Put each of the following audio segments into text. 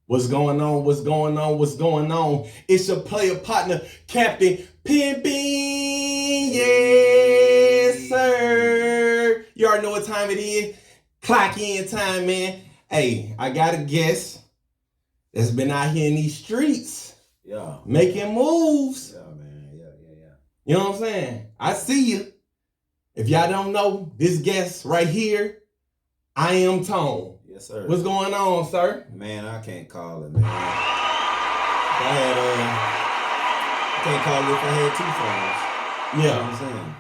What's going on? What's going on? What's going on? It's your player partner, Captain Pimpn. Yes, sir. You already know what time it is. Clock in time, man. Hey, I got a guest that's been out here in these streets. Yeah. Making moves. Yeah, man. Yeah. You know what I'm saying? I see you. If y'all don't know, this guest right here, IAMTONE. Yes, sir. What's going on, sir? Man, I can't call it, man. I can't call it if I had two phones. Yeah. You know what I'm saying?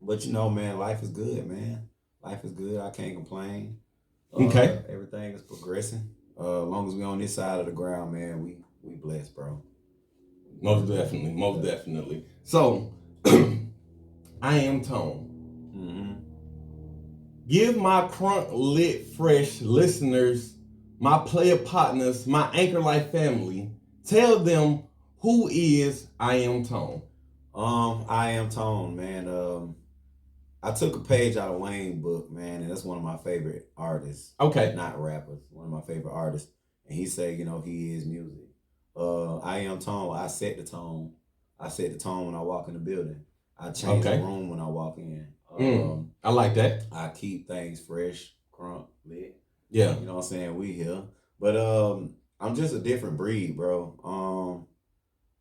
But you know, man, life is good, man. Life is good. I can't complain. Okay. Everything is progressing. As long as we on this side of the ground, man, we blessed, bro. Most definitely. So, IAMTONE. Mm-hmm. Give my crunk lit fresh listeners, my player partners, my Anchor Life family, tell them who is IAMTONE. IAMTONE, man. I took a page out of Wayne's book, man, and that's one of my favorite artists. Okay. Not rappers, one of my favorite artists. And he said, you know, he is music. IAMTONE, I set the tone. I set the tone when I walk in the building. I change the room when I walk in. I like that. I keep things fresh, crunk, lit. Yeah. You know what I'm saying? We here. But I'm just a different breed, bro.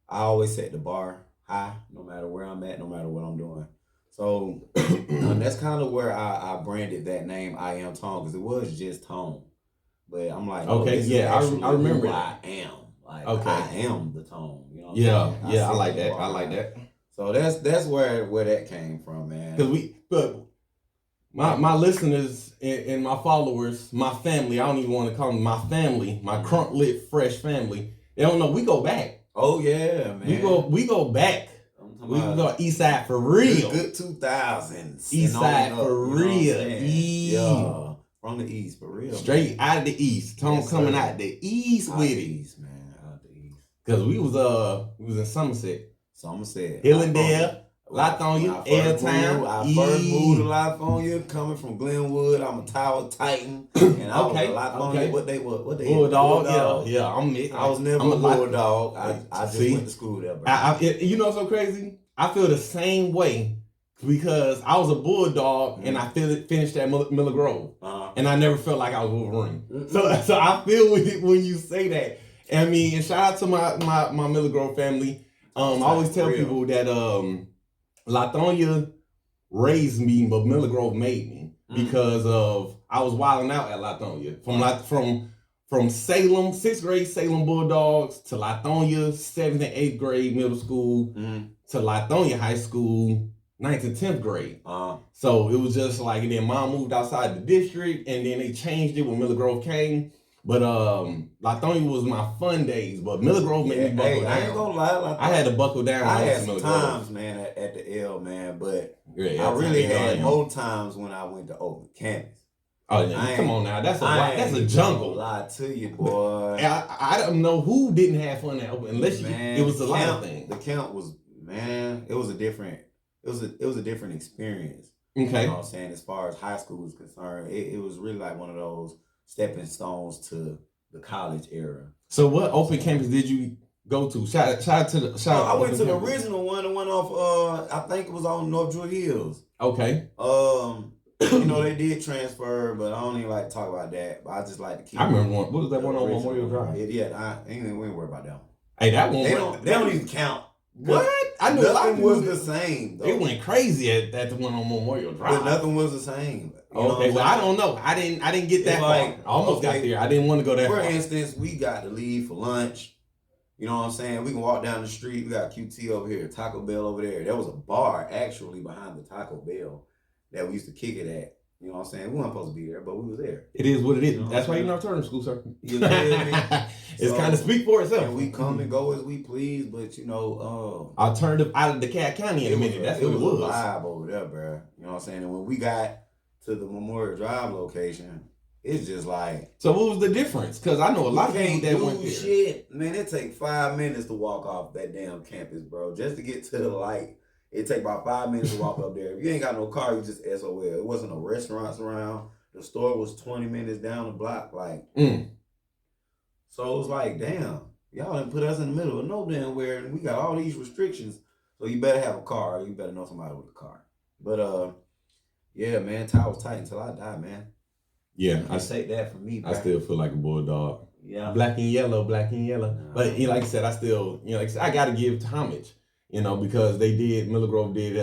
I always set the bar high, no matter where I'm at, no matter what I'm doing. So that's kind of where I branded that name, IAMTONE, because it was just tone. But I'm like, okay, yeah, I remember who that. I am. Like, okay. I am the tone. You know what yeah, I like that. I like that. So that's where that came from, man. Because my listeners and my followers, my family, I don't even want to call them my family, my crunk lit fresh family. They don't know we go back. Oh yeah, man. We go back. We go East Side for real. Good 2000s. East Side for real. Yeah. From the East, for real. Straight out of the East. Tone coming out the East with it. East, man. Out the East. Cause we was in Somerset. Hillendale, Lithonia, L-Town. I first moved to Lithonia, coming from Glenwood. I'm a Tower Titan. And I was a Lithonia. What they Bulldog. Yeah. I was never a Bulldog. I just went to school there, bro. You know what's so crazy? I feel the same way because I was a Bulldog and I finished at Miller Grove. And I never felt like I was Wolverine. So I feel when you say that. I mean, and shout out to my Miller Grove family. I always tell people that Lithonia raised me, but Miller Grove made me because of I was wilding out at Lithonia from Salem, 6th grade Salem Bulldogs to Lithonia 7th and 8th grade middle school to Lithonia High School 9th and 10th grade. So it was just like, and then mom moved outside the district, and then they changed it when Miller Grove came. But Lithonia was my fun days, but Miller Grove made me buckle down. I ain't gonna lie, I had to buckle down. I had some times, man, at the L, man, but I really had more times when I went to open campus. Oh yeah, come on now, that's a jungle. Lie to you, boy. I don't know who didn't have fun at open unless it was a lot of things. The camp was, man, it was a different experience. Okay, you know what I'm saying? As far as high school is concerned, it was really like one of those stepping stones to the college era. So what open campus did you go to? Shout out to the I went to the original one, the one off I think it was on North Druid Hills. Okay. You know, they did transfer, but I don't even like to talk about that. But I just like to keep. I remember one. What was that one on Memorial Drive? Yeah, we ain't worry about that one. Hey, that one. They don't even count. What? I knew nothing was the same. Though. They went crazy at the one on Memorial Drive. But nothing was the same. Okay, well I don't know. I didn't get that far. I almost got there. I didn't want to go that far. For instance, we got to leave for lunch. You know what I'm saying? We can walk down the street. We got QT over here, Taco Bell over there. There was a bar actually behind the Taco Bell that we used to kick it at. You know what I'm saying? We weren't supposed to be there, but we was there. It is what it is. That's why you're not turning school, sir. You know what I mean? It's kind of speak for itself. And we come and go as we please, but you know, alternative out of DeCat County in a minute. That's what it was. A vibe over there, bro. You know what I'm saying? And when we got to the Memorial Drive location, it's just like. So what was the difference? Because I know a lot of people that went there. Shit, man, it take 5 minutes to walk off that damn campus, bro, just to get to the light. It take about 5 minutes to walk up there. If you ain't got no car, you just SOL. It wasn't no restaurants around. The store was 20 minutes down the block. Like, So it was like, damn, y'all done put us in the middle of no damn where, and we got all these restrictions. So you better have a car. Or you better know somebody with a car. But yeah, man, tie was tight until I die, man. Yeah, I take that from me, bro. I still feel like a bulldog. Yeah. Black and yellow, black and yellow. But like I said, I still, like I said, I gotta give homage, because they did, Miller Grove did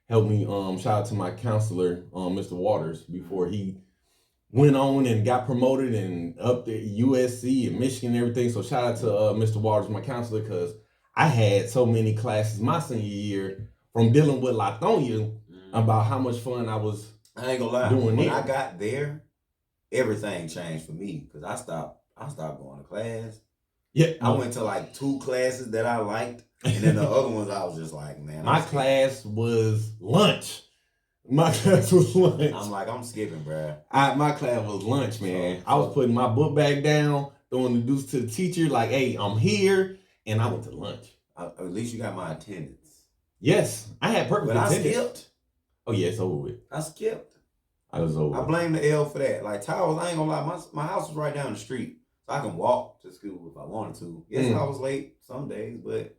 help me. Shout out to my counselor, Mr. Waters, before he went on and got promoted and up to USC and Michigan and everything. So shout out to Mr. Waters, my counselor, because I had so many classes my senior year from dealing with Lithonia about how much fun I was. I ain't gonna lie. Doing when it. I got there, everything changed for me because I stopped going to class. Yeah, I went to like 2 classes that I liked, and then the other ones I was just like, man. My class was lunch. My class was lunch. I'm like, I'm skipping, bro. My class was lunch, man. I was putting my book bag down, throwing the deuce to the teacher, like, hey, I'm here, and I went to lunch. At least you got my attendance. Yes, I had perfect attendance. I skipped. Oh yeah, it's over with. I skipped. I was over. I blame the L for that. Like Towers, I ain't gonna lie, my house was right down the street, so I can walk to school if I wanted to. Yes, I was late some days, but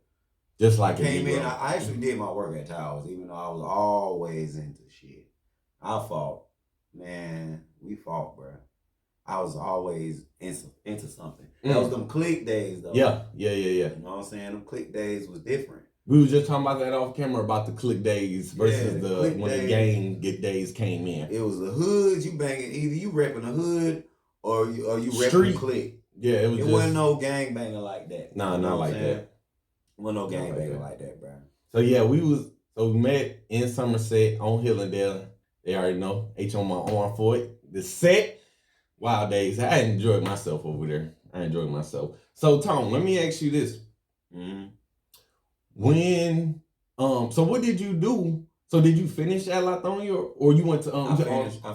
just like I came in. I actually did my work at Towers, even though I was always into shit. I fought, man. We fought, bro. I was always into something. That was them click days, though. Yeah. You know what I'm saying? Them click days was different. We was just talking about that off camera about the click days versus when the gang days came in. It was the hood you banging. Either you repping the hood or you repping the click. Yeah, it wasn't no gang banging like that. Nah, not like that. It wasn't no gang banging like that, bro. So yeah, we met in Somerset on Hillendale. They already know. H on my arm for it. The set, wild days. I enjoyed myself over there. So Tom, let me ask you this. Mm-hmm. When, so what did you do? So did you finish at Lithonia or you went to, I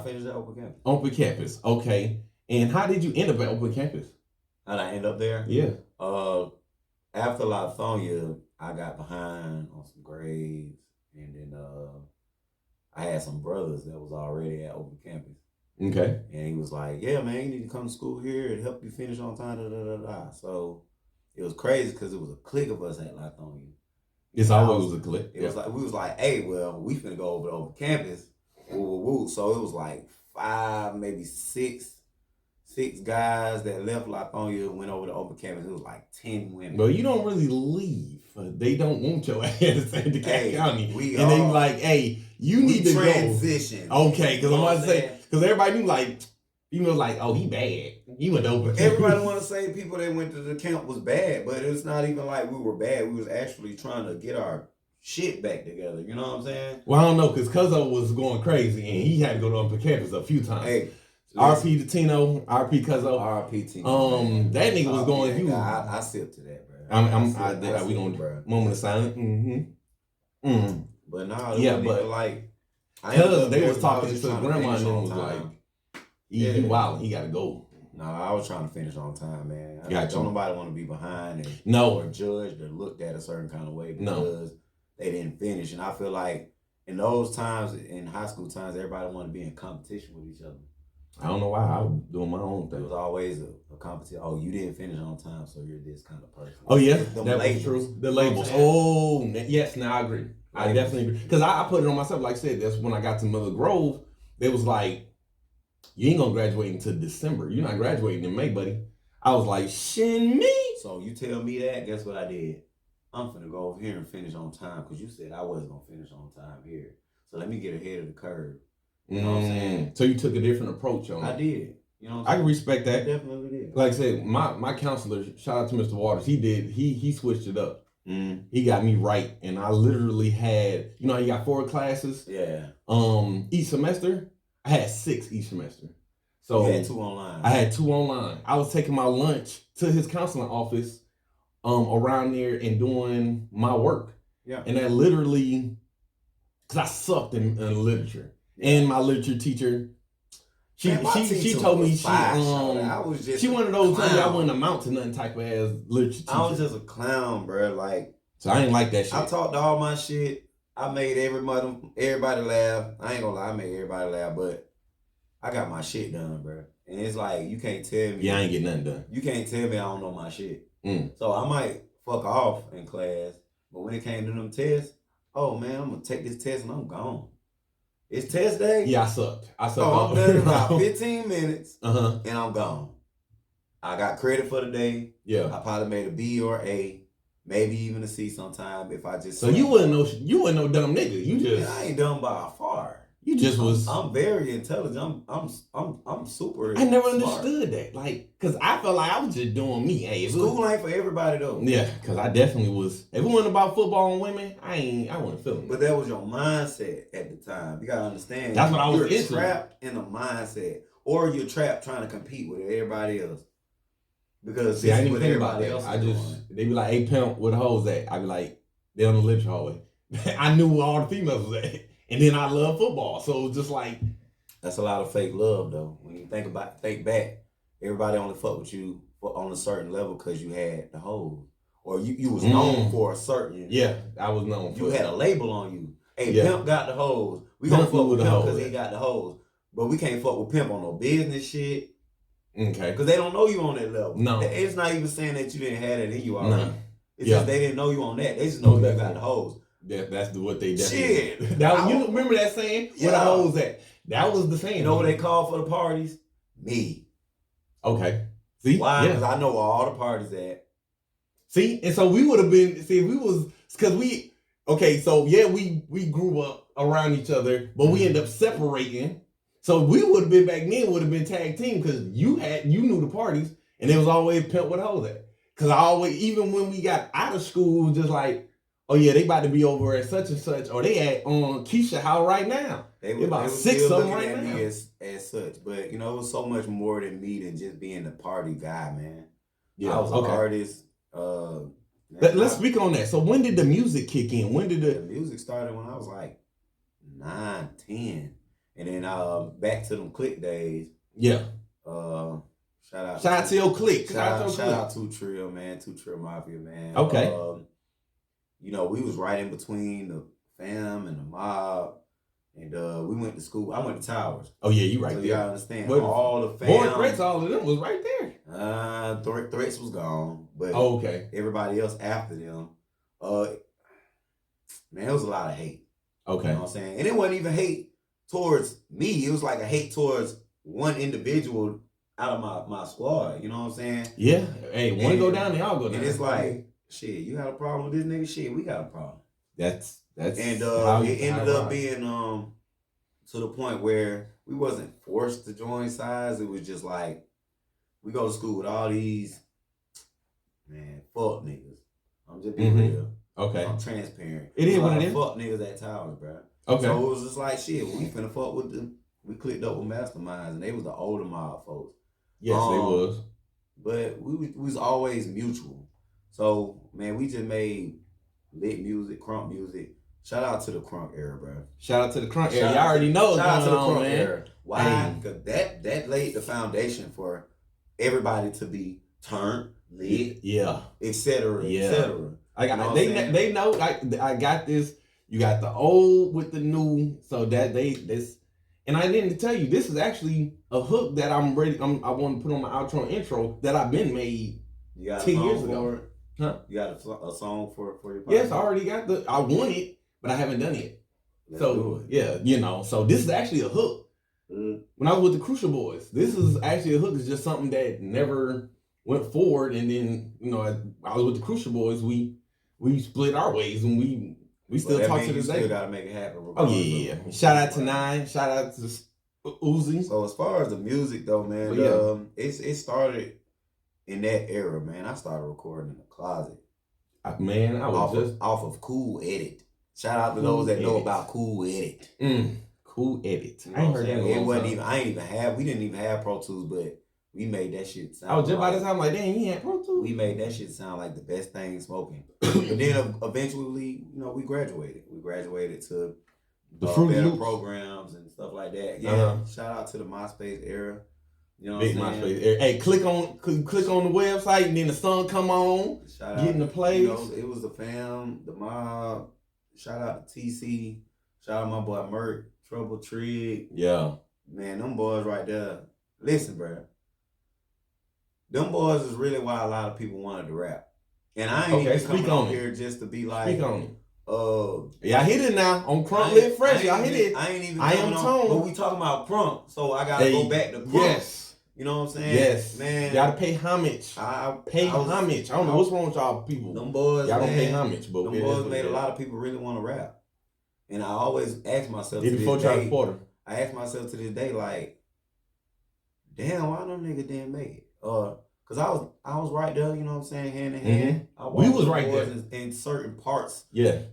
finished at Open Campus. Open Campus, okay. And how did you end up at Open Campus? How'd I end up there? Yeah. After Lithonia, I got behind on some grades, and then I had some brothers that was already at Open Campus. Okay. And he was like, yeah, man, you need to come to school here and help you finish on time, So it was crazy because it was a clique of us at Lithonia. It's always a clique. It was like, we was like, hey, well, we finna go over to Open Campus. Woo. So it was like 5, maybe 6 guys that left Lithonia and went over to Open Campus. It was like 10 women. But you don't really leave. They don't want your ass in Decatur County. And they like, hey, you need to transition. Go. Okay, because I'm about to say, because everybody knew like, oh, he bad. He went over. Everybody want to say people that went to the camp was bad, but it's not even like we were bad. We was actually trying to get our shit back together. You know what I'm saying? Well, I don't know, because Cuzzo was going crazy and he had to go to Open Campus a few times. Hey, RP to Tino, RP Cuzzo. RP Tino. That nigga was going huge. I sip to that, bro. We gonna bro. Moment of silence. Mm-hmm. But nah, but like, because they was talking to grandma and was like, he wild, he gotta go. No, I was trying to finish on time, man. Don't nobody want to be behind or judged or looked at a certain kind of way because they didn't finish. And I feel like in those times, in high school times, everybody wanted to be in competition with each other. I don't know why. I was doing my own thing. It was always a competition. Oh, you didn't finish on time, so you're this kind of person. Oh yeah, that was true. The labels. Oh yes, now I agree. I definitely agree. Because I put it on myself. Like I said, that's when I got to Miller Grove. They was like, you ain't gonna graduate until December. You're not graduating in May, buddy. I was like, shin me. So you tell me that, guess what I did? I'm finna go over here and finish on time because you said I wasn't gonna finish on time here. So let me get ahead of the curve. You know what I'm saying? So you took a different approach on it. I did. You know what I'm saying? I can respect that. I definitely did. Like I said, my counselor, shout out to Mr. Waters, he switched it up. He got me right. And I literally had, you got 4 classes? Yeah. Each semester, I had 6 each semester. So you had 2 online. I had 2 online. I was taking my lunch to his counseling office around there and doing my work. Yeah. And that literally, because I sucked in literature. Yeah. And my literature teacher, she told me she one of those things I wouldn't amount to nothing type of ass literature teacher. I was just a clown, bro. Like, so I ain't like that shit. I talked all my shit. I made everybody laugh. I ain't gonna lie, I made everybody laugh, but I got my shit done, bro. And it's like, you can't tell me. Yeah, I ain't get nothing done. You can't tell me I don't know my shit. So I might fuck off in class, but when it came to them tests, oh man, I'm gonna take this test and I'm gone. It's test day. Yeah, I sucked. Oh, I'm done in about 15 minutes, and I'm gone. I got credit for the day. Yeah, I probably made a B or A, maybe even a C sometime if I just. So you wasn't no dumb nigga. You just. Man, I ain't dumb by far. You just was. I'm very intelligent. I'm super. I never smart. understood that, like, cause I felt like I was just doing me. Hey, school ain't for everybody though. Yeah, cause I definitely was. If it wasn't about football and women, I wasn't feeling it. But that was your mindset at the time. You gotta understand. That's what I was into. You're trapped in a mindset, or you're trapped trying to compete with everybody else. Because see, I didn't even think about that. They be like, "Hey, pimp, where the hoes at?" I be like, "They on the lecture hallway." I knew where all the females was at. And then I love football, so just like that's a lot of fake love, though. When you think back, everybody only fuck with you on a certain level because you had the hoes, or you was known for a certain. Yeah, I was known. You had a label on you. Hey, Pimp got the hoes. We gonna fuck with Pimp because he got the hoes, but we can't fuck with Pimp on no business shit. Okay, because they don't know you on that level. No, it's not even saying that you didn't have that in you already. No. It's just they didn't know you on that. They just know you got the hoes. That's what they definitely. Shit. You remember that saying? Where the hoes at? That was the saying. You know what they call for the parties? Me. Okay. See? Why? Because I know where all the parties at. See? And so we would have been, because we grew up around each other, but we ended up separating. So we would have been back then, would have been tag team because you knew the parties and it was always Pimp where the hoes at. Because even when we got out of school, just like, oh yeah, they about to be over at such and such, or they at on Keisha house right now. They about 6 something right now. Me as such, but it was so much more than me than just being the party guy, man. Yeah, I was an artist. Let's speak on that. So when did the music kick in? When did the music started? When I was like 9, 10, and then back to them click days. Yeah. Shout out to your click. Shout out to Trill, man. To Trill Mafia, man. Okay. We was right in between the fam and the mob, and we went to school. I went to Towers. Oh yeah, you right there. You gotta understand. All the fam. Boy, Threats, all of them was right there. Threats was gone, but okay. Everybody else after them, man, it was a lot of hate. Okay. You know what I'm saying? And it wasn't even hate towards me. It was like a hate towards one individual out of my squad. You know what I'm saying? Yeah. Hey, one go down, they all go down. And it's like, shit, you got a problem with this nigga? Shit, we got a problem. That's and it ended up being to the point where we wasn't forced to join sides. It was just like we go to school with all these fuck niggas. I'm just being real. Okay. I'm transparent. It is what it is. Fuck niggas at Towers, bro. Okay. So it was just like shit. We finna fuck with them. We clicked up with masterminds, and they was the older mob folks. Yes, they was. But we was always mutual. So man, we just made lit music, crunk music. Shout out to the crunk era, bro. Shout out to the crunk era. Y'all already know what's going on, man. Era. Why? Because that laid the foundation for everybody to be turned, lit, etc., etc. They know. I got this. You got the old with the new, so that this. And I didn't tell you, this is actually a hook that I'm ready. I want to put on my outro and intro that I've been made 10 years ago. Huh? You got a song for your podcast? Yes, I already got I want it, but I haven't done it. So yeah, so this is actually a hook. When I was with the Crucial Boys, this is actually a hook. It's just something that never went forward. And then I was with the Crucial Boys. We split our ways, and we still talk to this day. Still gotta make it happen. Oh yeah. Shout out to Nine. Shout out to Uzi. So as far as the music though, man, it started in that era, man. I started recording in the closet. Man, I was off of Cool Edit. Shout out to those that know about Cool Edit. Cool Edit. You know I ain't heard that. It wasn't even. We didn't even have Pro Tools, but we made that shit sound. I was just by the time like, dang, you had Pro Tools. We made that shit sound like the best thing smoking. But then eventually, we graduated. We graduated to the Fruity Loops programs and stuff like that. Yeah. Shout out to the MySpace era. You know Big what I'm saying? MySpace era. Hey, click on the website and then the song come on. Shout get in the place. It was the fam, the mob. Shout out to TC. Shout out my boy Merk, Trouble Trig. Yeah. Man, them boys right there. listen, bro. Them boys is really why a lot of people wanted to rap. And I ain't even coming on here just to be like, speak on it. Y'all hit it now on Crump Lit Fresh. Y'all hit it. I ain't even IAMTONE. But we talking about Crump, so I gotta go back to Crump. Yes. You know what I'm saying? Yes. Man. You gotta pay homage. Homage. I don't know what's wrong with y'all people. Them boys, y'all don't pay homage, but them boys made a lot of people really want to rap. And I always ask myself to this day, I ask myself to this day, like, damn, why them niggas didn't make it? Cause I was right there, you know what I'm saying, hand in hand. We was right there in certain parts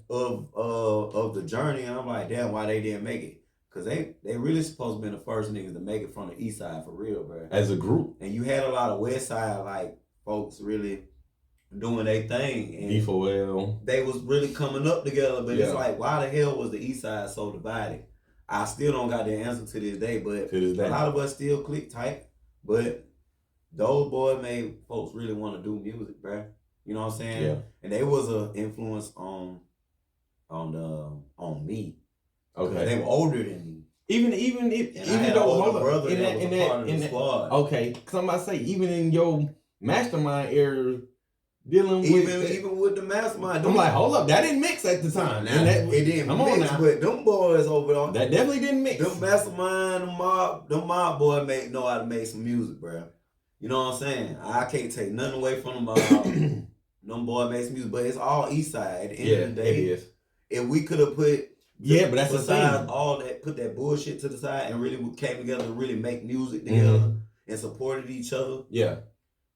of the journey, and I'm like, damn, why they didn't make it? Cause they really supposed to be the first niggas to make it from the east side for real, bro. As a group. And you had a lot of west side like folks really doing their thing. And D4L. They was really coming up together, but it's like, why the hell was the east side so divided? I still don't got the answer to this day, but a lot of us still click tight. But those boys made folks really want to do music, bro. You know what I'm saying? Yeah. And they was an influence on me. Okay. They were older than me. Even though older brother that was a part of the squad. Okay, cause I'm about to say, even in your mastermind era, dealing even with the mastermind, I'm like, hold up, that didn't mix at the time. Now, it didn't mix, but them boys over there, that definitely didn't mix. Them mastermind, them mob boys know how to make some music, bro. You know what I'm saying? I can't take nothing away from them mob. Them boys make some music, but it's all east side. At the end of the day, it is. If we could have put but that's the thing. All that, put that bullshit to the side and really came together to really make music together and supported each other. Yeah.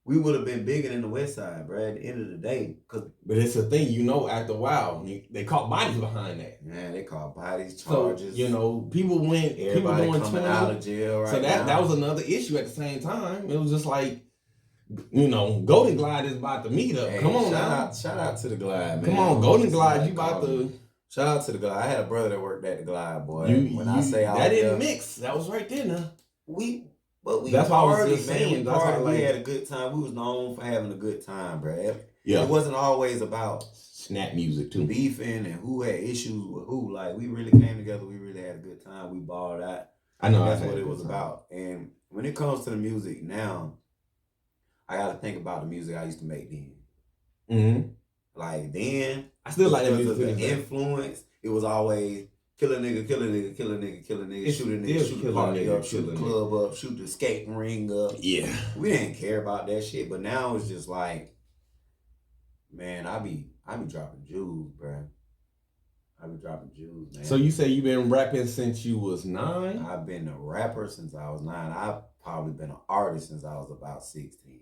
We would have been bigger than the west side, bro, at the end of the day. But it's a thing, after a while, they caught bodies behind that. Man, they caught bodies, charges. So, people doing coming out of jail right now. So that was another issue at the same time. It was just like, Golden Glide is about to meet up. Hey, come on now. Shout out to the Glide, man. Come on, Golden Glide, you about to... Shout out to the Glide. I had a brother that worked at the Glide, boy. That didn't mix. That was right there now. That's why I was just saying. We had a good time. We was known for having a good time, bro. Yeah. It wasn't always about snap music too, beefing and who had issues with who. Like, we really came together. We really had a good time. We balled out. I know. That's what it was about. And when it comes to the music now, I got to think about the music I used to make then. Mm-hmm. Like then, I still like that music. The influence, it was always kill a nigga, kill a nigga, kill a nigga, kill a nigga, shoot a nigga, shoot the party up, shoot the club up, shoot the skating ring up. Yeah. We didn't care about that shit, but now it's just like, man, I be dropping jewels, bro. I be dropping jewels, man. So you say you been rapping since you was 9? I've been a rapper since I was 9. I've probably been an artist since I was about 16.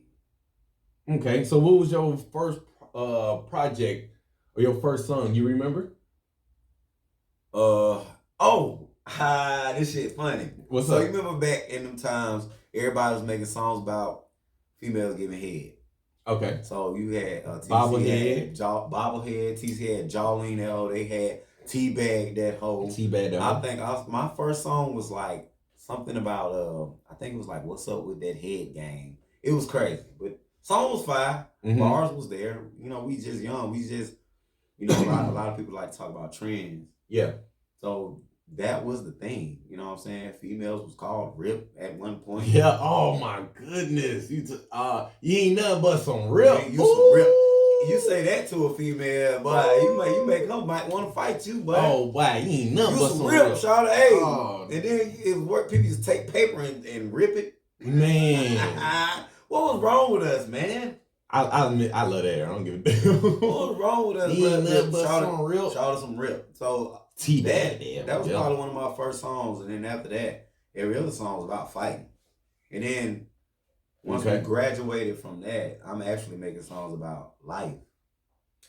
Okay, so what was your first project or your first song? You remember? This shit funny. What's up? So you remember back in them times, everybody was making songs about females giving head. Okay. So you had Bobblehead, TC had Jolene L. They had Teabag that hoe. Teabag that hoe. I think my first song was like something about I think it was like What's Up With That Head Game. It was crazy, but song was fire. Mm-hmm. Bars was there. We just young. We just a lot of people like to talk about trends. Yeah. So that was the thing. You know what I'm saying? Females was called Rip at one point. Yeah. Oh my goodness. You ain't nothing but some Rip. You some Rip. You say that to a female, boy, you make her might want to fight you, boy. Oh, wow, you ain't nothing but some Rip. Shout out, hey. And then it work. People just take paper and rip it. Man. What was wrong with us, man? I admit, I love that. I don't give a damn. What was wrong with us? Shout out some Rip. So that was probably one of my first songs, and then after that, every other song was about fighting. And then once we graduated from that, I'm actually making songs about life.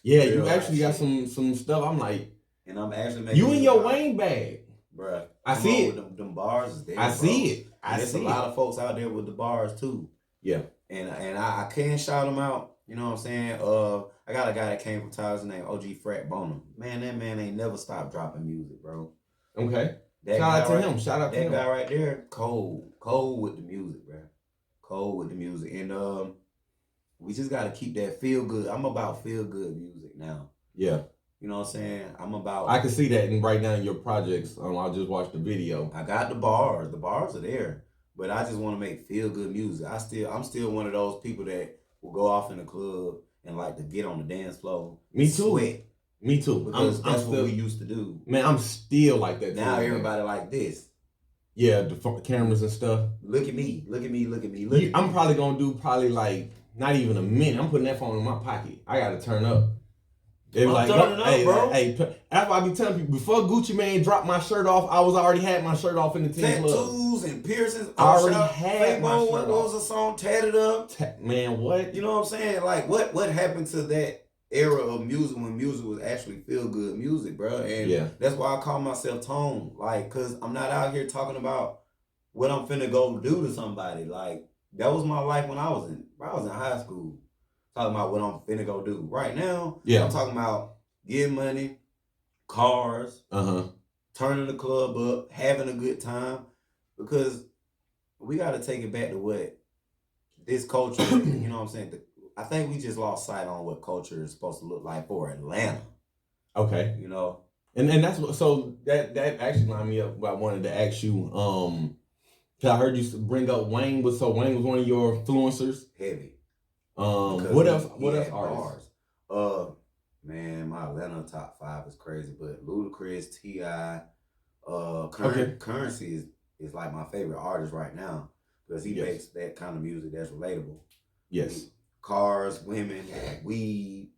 Yeah, you actually got some stuff. I'm like, and I'm actually making you in your Wayne bag, bruh. I see it. Them bars is there. I see it. There's a lot of folks out there with the bars too. Yeah. And I can't shout them out. You know what I'm saying? I got a guy that came from Tyler's named OG Frat Boner. Man, that man ain't never stopped dropping music, bro. Okay. Shout out to him. That guy right there, cold with the music, bro. Cold with the music. And we just got to keep that feel good. I'm about feel good music now. Yeah. You know what I'm saying? I can see that right now in your projects. I just watched the video. I got the bars. The bars are there. but I just want to make feel good music. I'm still one of those people that will go off in the club and like to get on the dance floor. Me too. Sweat. Me too. Because that's what we used to do. Man, I'm still like that. Now everybody like this. Yeah, the cameras and stuff. Look at me. I'm probably gonna do like not even a minute. I'm putting that phone in my pocket. I gotta turn up. They I'm turning up, bro. Hey, after I be telling people, before Gucci Mane dropped my shirt off, I already had my shirt off in the team club. Tattoos and piercings. I already had my shirt What was the song? Tatted Up? Man, what? You know what I'm saying? Like, what happened to that era of music when music was actually feel good music, bro? And that's why I call myself Tone. Like, cause I'm not out here talking about what I'm finna go do to somebody. Like, that was my life when I was in high school. Talking about what I'm finna go do. Right now, I'm talking about getting money, cars, turning the club up, having a good time. Because we gotta take it back to what this culture, you know what I'm saying? I think we just lost sight on what culture is supposed to look like for Atlanta. Okay. You know? And that's what, so that actually lined me up. I wanted to ask you, cause I heard you bring up Wayne was one of your influencers. Heavy. What else artists? Man, my Atlanta top 5 is crazy, but Ludacris, T.I., Currency is like my favorite artist right now because he makes that kind of music that's relatable. Yes. Cars, women, weed.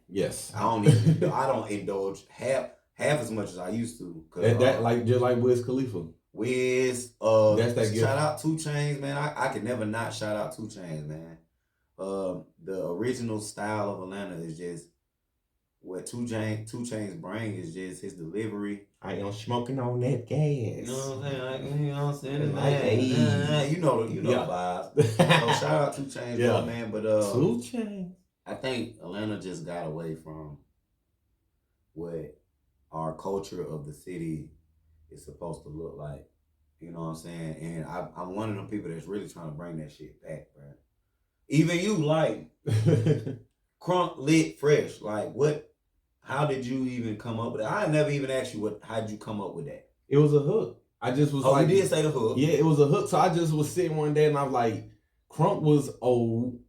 Yes. I don't indulge half as much as I used to. Like just like Wiz Khalifa. Wiz, that's that shout out 2 Chainz, man. I can never not shout out 2 Chainz, man. The original style of Atlanta is just what 2 Chainz bring is just his delivery. I ain't smoking on that gas. You know what I'm saying? You know the vibes. So shout out 2 Chainz, bro, man. But 2 Chainz. I think Atlanta just got away from what our culture of the city is supposed to look like. You know what I'm saying? And I'm one of them people that's really trying to bring that shit back, bro. Even you, like, Crunk Lit Fresh. Like, how did you even come up with that? I never even asked you how'd you come up with that? It was a hook. I just was you did say the hook. Yeah, it was a hook. So I just was sitting one day and I was like, Crunk was old.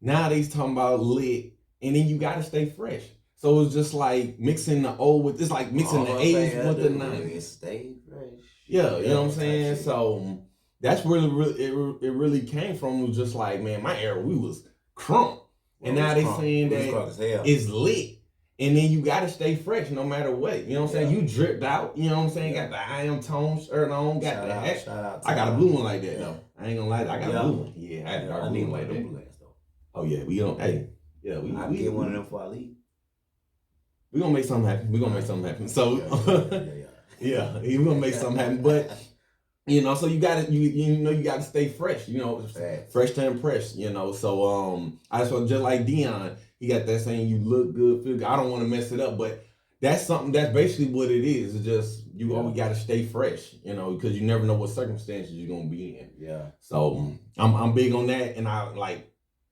Now they's talking about lit. And then you got to stay fresh. So it was just like mixing the old with, it's like mixing the 80s with the 90s. Stay fresh. Yeah, you know what I'm saying? So that's where it really came from. It was just like, man, my era, we was crunk. And now they saying that it's lit. And then you got to stay fresh no matter what. You know what I'm saying? You dripped out. You know what I'm saying? Got the IAMTONE shirt on. Got the hat. Shout out I got a blue one like that, though. I ain't gonna lie. I got a blue one. Yeah, I had a dark blue one like that. Oh, yeah. We don't, hey. Yeah, we get one of them before I leave. We're gonna make something happen. So, yeah, we're gonna make something happen. But, you know, so you gotta stay fresh, you know, fresh to impress, you know. So I just like Dion, he got that saying, you look good, feel good. I don't want to mess it up, but that's basically what it is. It's just you always gotta stay fresh, you know, because you never know what circumstances you're gonna be in. Yeah. So I'm big on that, and I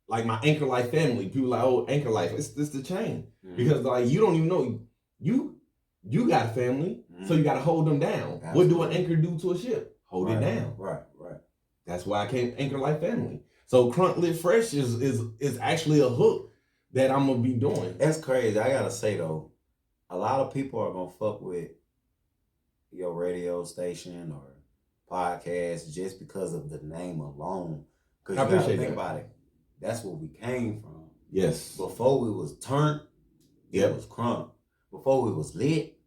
like my Anchor Life family. People like, oh, Anchor Life, it's the chain. Because like you don't even know you got a family, so you gotta hold them down. Absolutely. What do an anchor do to a ship? Hold it down. Right. That's why I came Anchor Life family. So Crunk Lit Fresh is actually a hook that I'm gonna be doing. That's crazy. I gotta say though, a lot of people are gonna fuck with your radio station or podcast just because of the name alone. Because you gotta think about it. That's where we came from. Yes. Before we was turned, it was Crunk. Before we was lit,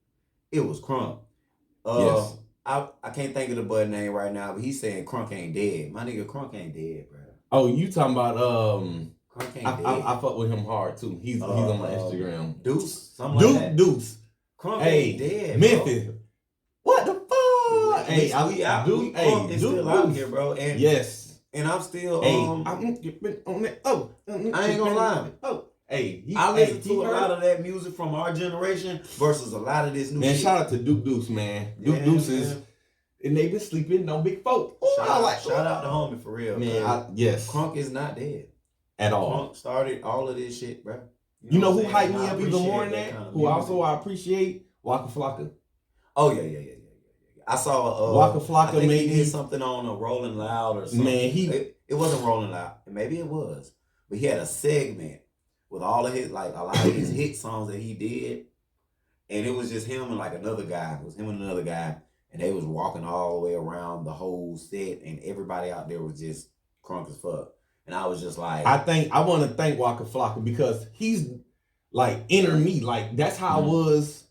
it was Crunk. Yes. I can't think of the bud name right now, but he's saying Crunk ain't dead. My nigga Crunk ain't dead, bro. Oh, you talking about Crunk ain't dead. I fuck with him hard too. He's on my Instagram. Deuce, something like that. Deuce. Crunk ain't dead, Memphis. Bro. What the fuck? Hey, Crunk is still out here, bro. And yes. And I'm still I'm on that. Oh, I ain't gonna lie. I listen to a lot of that music from our generation versus a lot of this new shit. Shout out to Duke Deuce, man. Duke Deuce is, and they been sleeping on big folk. Shout out to homie for real, man. Yes, Crunk is not dead at all. Crunk started all of this shit, bro. You know who hyped me up even more than that? Who also I appreciate? Waka Flocka. Oh yeah. I saw Waka Flocka I think maybe. he did something on a Rolling Loud or something. Man, it wasn't Rolling Loud. Maybe it was, but he had a segment with all of his like a lot of his hit songs that he did, and it was just him and like another guy. It was him and another guy, and they was walking all the way around the whole set, and everybody out there was just crunk as fuck. And I was just like, I want to thank Waka Flocka because he's like inner me. Like that's how I was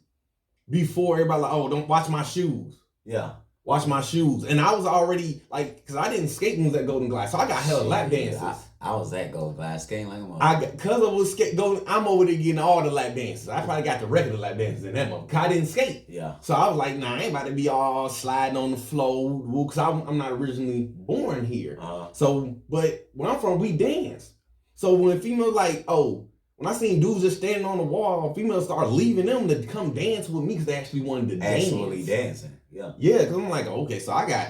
before. Everybody like, oh, don't watch my shoes. Yeah. Watch my shoes. And I was already like, because I didn't skate when I was at Golden Glass. So I got hella lap dances. I was at Golden Glass skating like a mother. Because I was Golden, I'm over there getting all the lap dances. I probably got the regular lap dances in that mother. I didn't skate. Yeah. So I was like, nah, I ain't about to be all sliding on the floor. Because I'm not originally born here. So, but where I'm from, we dance. So when females like, oh, when I seen dudes just standing on the wall, females start leaving them to come dance with me because they actually wanted to dance. Actually dancing. Yeah. Yeah, because I'm like, okay, so I got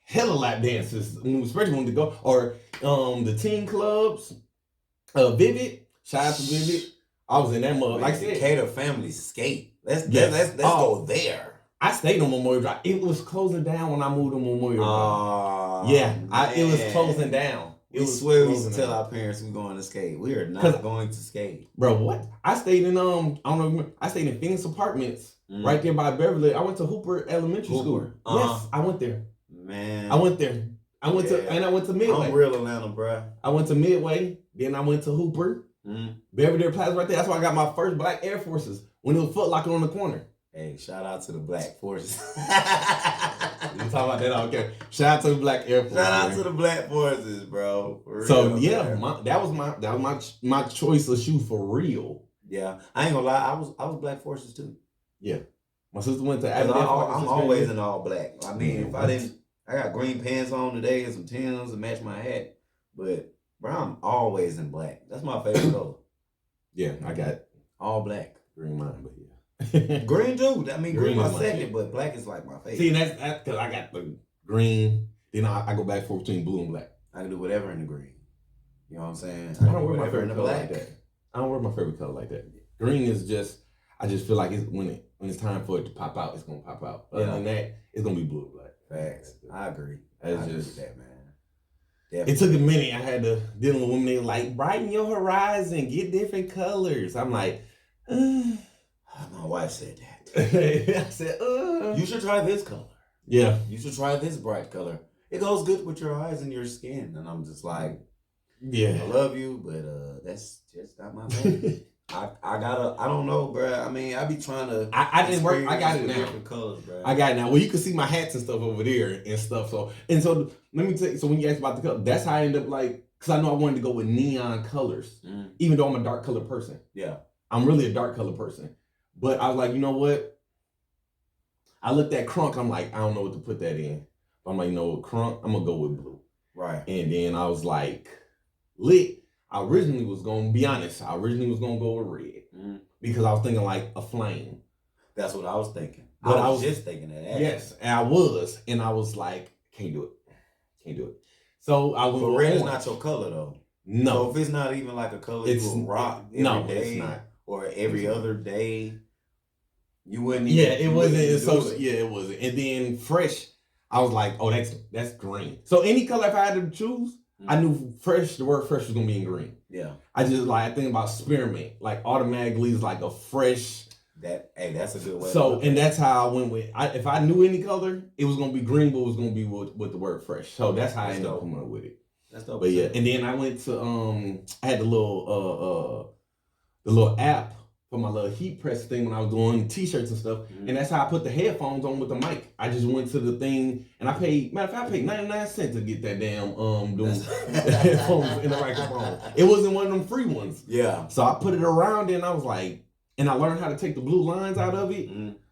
hella lap dances, especially when to go, or the teen clubs, Vivid, shout out to Vivid. I was in that mug. Like I said, Decatur family skate. Let's go there. I stayed on Memorial Drive. It was closing down when I moved to Memorial Drive. Yeah, it was closing down. We swear we used to tell our parents we're going to skate. We are not going to skate. Bro, what? I stayed in I don't know, I stayed in Phoenix Apartments right there by Beverly. I went to Hooper Elementary School. Yes, I went there. Man. I went there. I went to Midway. I'm real Atlanta, bro. I went to Midway, then I went to Hooper. Beverly Plaza right there. That's why I got my first black Air Forces when it was Foot Locker on the corner. Hey, shout out to the Black Forces. You talking about that? Okay. Shout out to the Black Air Force. Shout out to the Black Forces, bro. So yeah, that was my choice of shoe for real. Yeah, I ain't gonna lie. I was Black Forces too. Yeah, my sister went to. I'm always in all black. I mean, if I didn't, I got green pants on today and some Timbs to match my hat. But bro, I'm always in black. That's my favorite color. Yeah, I got all black. Green mine, but yeah. Green too. I mean, green my second, but black is like my favorite. See, that's because I got the green. Then I go back and forth between blue and black. I can do whatever in the green. You know what I'm saying? I don't wear my favorite color like that. I don't wear my favorite color like that. Green is just, I just feel like when it's time for it to pop out, it's gonna pop out. Other than that, it's gonna be blue and black. Facts. I agree. That's agree just with that, man. Definitely. It took a minute. I had to deal with women. They were like, brighten your horizon, get different colors. I'm like, my wife said that. I said, you should try this color. Yeah. You should try this bright color. It goes good with your eyes and your skin. And I'm just like, yeah, I love you, but that's just not my thing. I don't know, bro. I mean, I be trying to. I didn't work. I got it now. Different colors, bro. I got it now. Well, you can see my hats and stuff over there and stuff. So let me tell you. So when you asked about the color, that's how I ended up like, because I know I wanted to go with neon colors, even though I'm a dark color person. Yeah, I'm really a dark color person. But I was like, you know what? I looked at crunk. I'm like, I don't know what to put that in. But I'm like, you know what, crunk? I'm gonna go with blue. Right. And then I was like, lit. I originally was gonna be honest. I originally was gonna go with red because I was thinking like a flame. That's what I was thinking. But I was just thinking that. Actually. Yes, and I was like, can't do it. So I went. But red is not your color though. No. So if it's not even like a color you will rock every day, it's not. Or every other day, you wouldn't. Even, it wasn't. Yeah, it wasn't. And then fresh, I was like, oh, that's green. So any color if I had to choose. I knew fresh, the word fresh was gonna be in green. Yeah. I think about spearmint, like automatically is like a fresh. That's a good way. So, and that's how I went with, if I knew any color, it was gonna be green, but it was gonna be with the word fresh. So that's how I ended up coming up with it. That's dope. But yeah, and then I went to, I had the little app for my little heat press thing when I was doing t-shirts and stuff. And that's how I put the headphones on with the mic. I just went to the thing and I paid 99 cents to get that damn doing headphones in the microphone. It wasn't one of them free ones. Yeah. So I put it around and I was like, and I learned how to take the blue lines out of it. And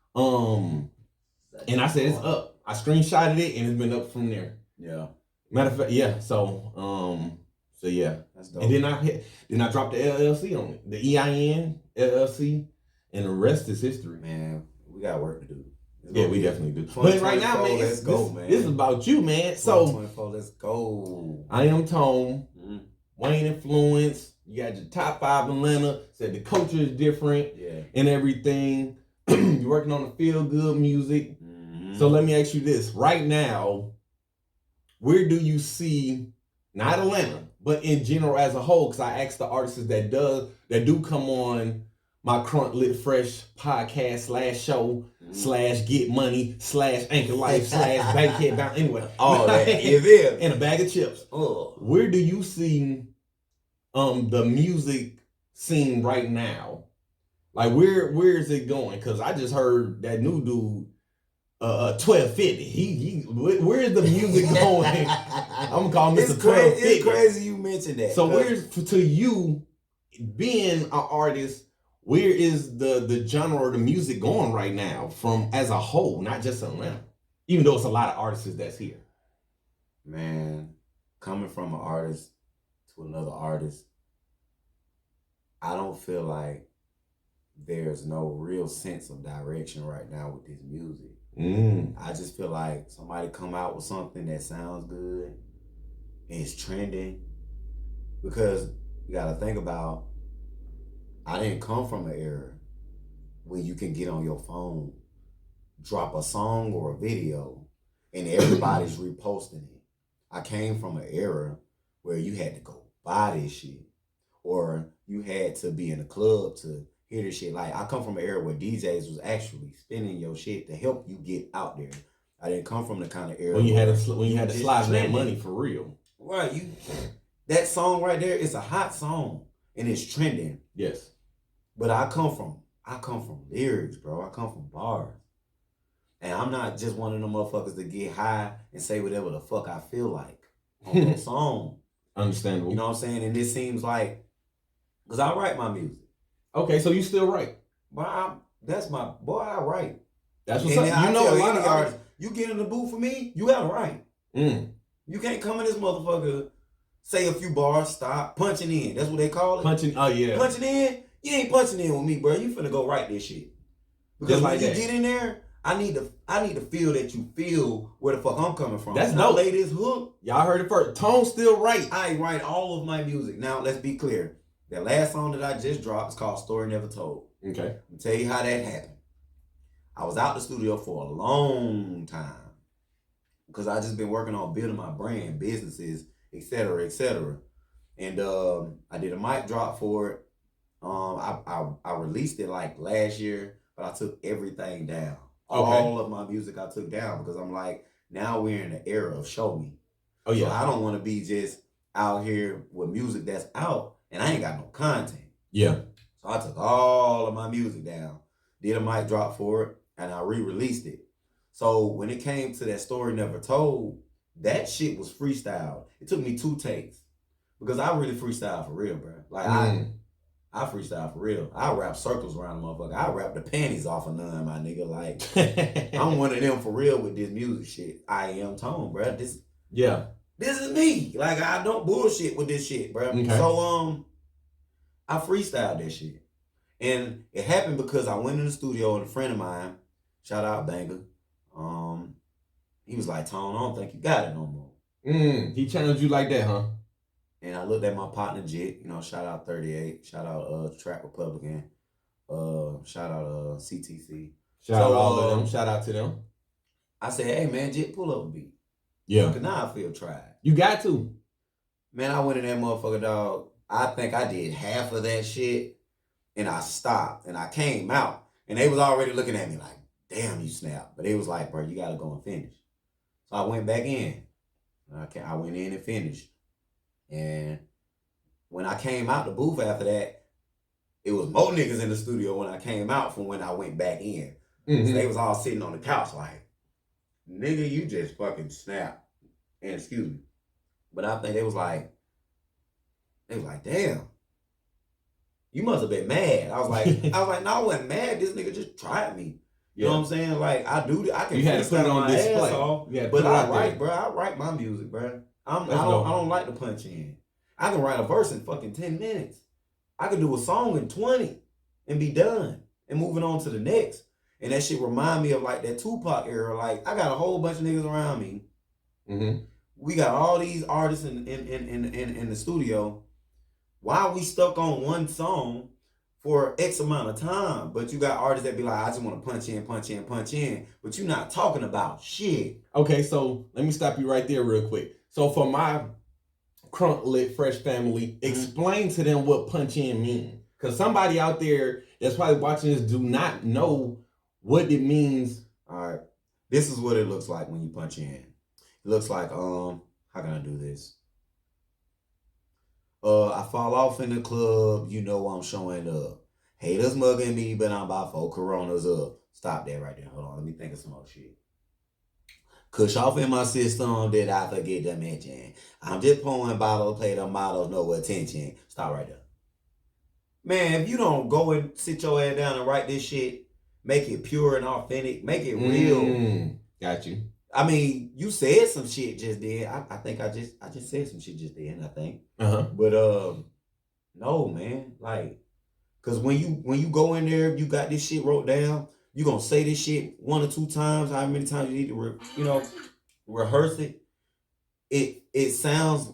I said it's up. I screenshotted it and it's been up from there. Yeah. Matter of fact, yeah. So yeah, that's dope. And then I dropped the LLC on it, the EIN LLC, and the rest is history. Man, we got work to do. Yeah, we definitely do. But right now, man, let's go, man. This is about you, man. So, let's go. IAMTONE, Wayne Influence. You got your top 5 Atlanta. Said the culture is different, and everything. You're working on the feel good music. So let me ask you this. Right now, where do you see, not Atlanta, but in general as a whole, because I asked the artists that do come on my Crunk Lit Fresh podcast / show / Get Money / Anchor Life / Bankhead Bound, anyway. All that is and a bag of chips. Where do you see the music scene right now? Like where is it going? Because I just heard that new dude 1250. Where's the music going? I'm gonna call Mr. 1250. It's crazy you mentioned that. So where's, to you, being an artist, where is the genre of the music going right now from as a whole, not just Atlanta? Even though it's a lot of artists that's here. Man, coming from an artist to another artist, I don't feel like there's no real sense of direction right now with this music. I just feel like somebody come out with something that sounds good and it's trending, because you got to think about, I didn't come from an era where you can get on your phone, drop a song or a video, and everybody's reposting it. I came from an era where you had to go buy this shit, or you had to be in a club to hear this shit. Like, I come from an era where DJs was actually spinning your shit to help you get out there. I didn't come from the kind of era when you had to slide that money for real. Right, that song right there is a hot song and it's trending. Yes. But I come from lyrics, bro. I come from bars. And I'm not just one of them motherfuckers to get high and say whatever the fuck I feel like on a song. Understandable. You know what I'm saying? And this seems like, because I write my music. Okay, so you still write? But that's my boy. I write. That's what's up. You know, a lot of artists. You get in the booth for me, you gotta write. You can't come in this motherfucker, say a few bars, stop, punching in. That's what they call it. Punching. Oh yeah. Punching in. You ain't punching in with me, bro. You finna go write this shit. Because when you get in there, I need to feel that you feel where the fuck I'm coming from. That's no lay this hook. Y'all heard it first. Tone still right. I write all of my music. Now let's be clear. That last song that I just dropped is called Story Never Told. Okay. I'll tell you how that happened. I was out the studio for a long time because I just been working on building my brand, businesses, etc., etc. And I did a mic drop for it. I released it like last year, but I took everything down. Okay. All of my music I took down because I'm like, now we're in the era of show me. Oh yeah. So I don't want to be just out here with music that's out and I ain't got no content. Yeah. So I took all of my music down, did a mic drop for it, and I re-released it. So when it came to that Story Never Told, that shit was freestyle. It took me 2 takes because I really freestyle for real, bro. Like I freestyle for real. I rap circles around the motherfucker. I rap the panties off of none, my nigga. Like I'm one of them for real with this music shit. IAMTONE, bro. This is me. Like I don't bullshit with this shit, bro. Okay. So I freestyled that shit. And it happened because I went in the studio and a friend of mine, shout out Banger, he was like, Tone, I don't think you got it no more. He challenged you like that, huh? And I looked at my partner Jit, shout out 38, shout out Track Republican, shout out CTC. Shout out all of them, shout out to them. I said, hey man, Jit, pull up a beat. Yeah. Because now I feel tried. You got to. Man, I went in that motherfucker, dog. I think I did half of that shit. And I stopped and I came out and they was already looking at me like, damn, you snapped. But they was like, bro, you got to go and finish. So I went back in. I went in and finished. And when I came out the booth after that, it was more niggas in the studio when I came out from when I went back in. So they was all sitting on the couch like, nigga, you just fucking snapped. And excuse me. But I think they was like, damn. You must have been mad. I was like, no, I wasn't mad. This nigga just tried me. You know what I'm saying? Like, I can. You had to put it on display. But I write, bro. I write my music, bro. I don't like to punch in. I can write a verse in fucking 10 minutes. I could do a song in 20 and be done and moving on to the next. And that shit remind me of like that Tupac era. Like, I got a whole bunch of niggas around me. We got all these artists in the studio. Why are we stuck on one song for X amount of time. But you got artists that be like, I just want to punch in, but you're not talking about shit. Okay, so let me stop you right there real quick. So for my Crunk Lit Fresh family, explain to them what punch in means. Because somebody out there that's probably watching this do not know what it means. All right. This is what it looks like when you punch in. It looks like, how can I do this? I fall off in the club, you know I'm showing up. Haters mugging me, but I'm about 4 Coronas up. Stop that right there. Hold on, let me think of some more shit. Kush off in my system, did I forget to mention? I'm just pouring bottles, play the models, no attention. Stop right there. Man, if you don't go and sit your ass down and write this shit, make it pure and authentic, make it real. Got you. I mean, you said some shit just then. I think I just said some shit just then, I think. But no, man. Like, cause when you go in there, you got this shit wrote down, you gonna say this shit 1 or 2 times, however many times you need to rehearse it. It sounds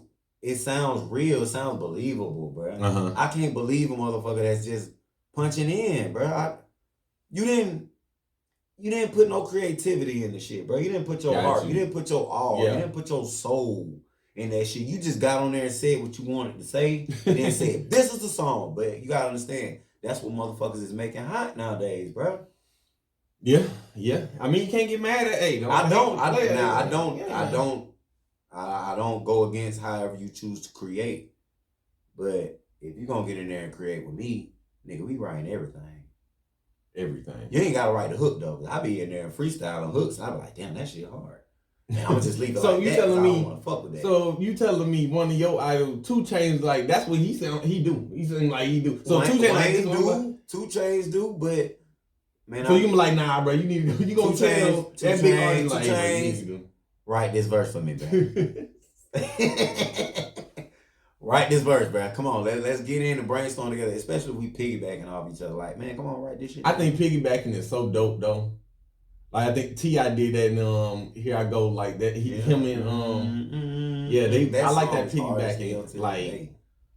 real, it sounds believable, bro. I can't believe a motherfucker that's just punching in, bro. You didn't put no creativity in the shit, bro. You didn't put your heart. You didn't put your all. You didn't put your soul in that shit. You just got on there and said what you wanted to say, and then said, this is the song. But you gotta understand, that's what motherfuckers is making hot nowadays, bro. Yeah. I mean, you can't get mad at I don't go against however you choose to create. But if you gonna get in there and create with me, nigga, we writing everything. You ain't gotta write the hook though. I be in there and freestyling hooks, and I be like, damn, that shit hard. And I'm gonna just leave it so like you that. Telling me, I don't wanna fuck with that. So you telling me one of your idols, 2 Chainz, like that's what he said he do. He said like he do. So 2 Chainz like 2 Chainz do, but man. So you gonna be like, nah, bro, you need to you gonna tell that big artist like, hey, write this verse for me, bro. Write this verse, bro. Come on, let's get in and brainstorm together. Especially if we piggybacking off each other. Like, man, come on, write this shit. I think piggybacking is so dope, though. Like, I think T.I. did that in Here I Go, like that. Him and I like that piggybacking. Like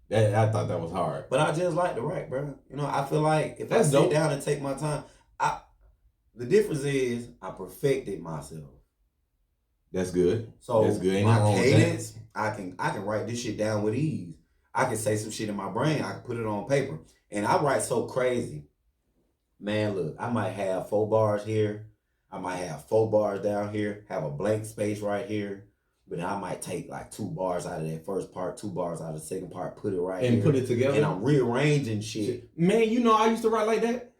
that, I thought that was hard. But I just like to write, bro. You know, I feel like if I sit down and take my time, the difference is I perfected myself. That's good. So that's good. My cadence, I can write this shit down with ease. I can say some shit in my brain. I can put it on paper. And I write so crazy. Man, look, I might have 4 bars here. I might have 4 bars down here. Have a blank space right here. But I might take like 2 bars out of that first part, 2 bars out of the second part, put it right here. And put it together. And I'm rearranging shit. Man, you know I used to write like that.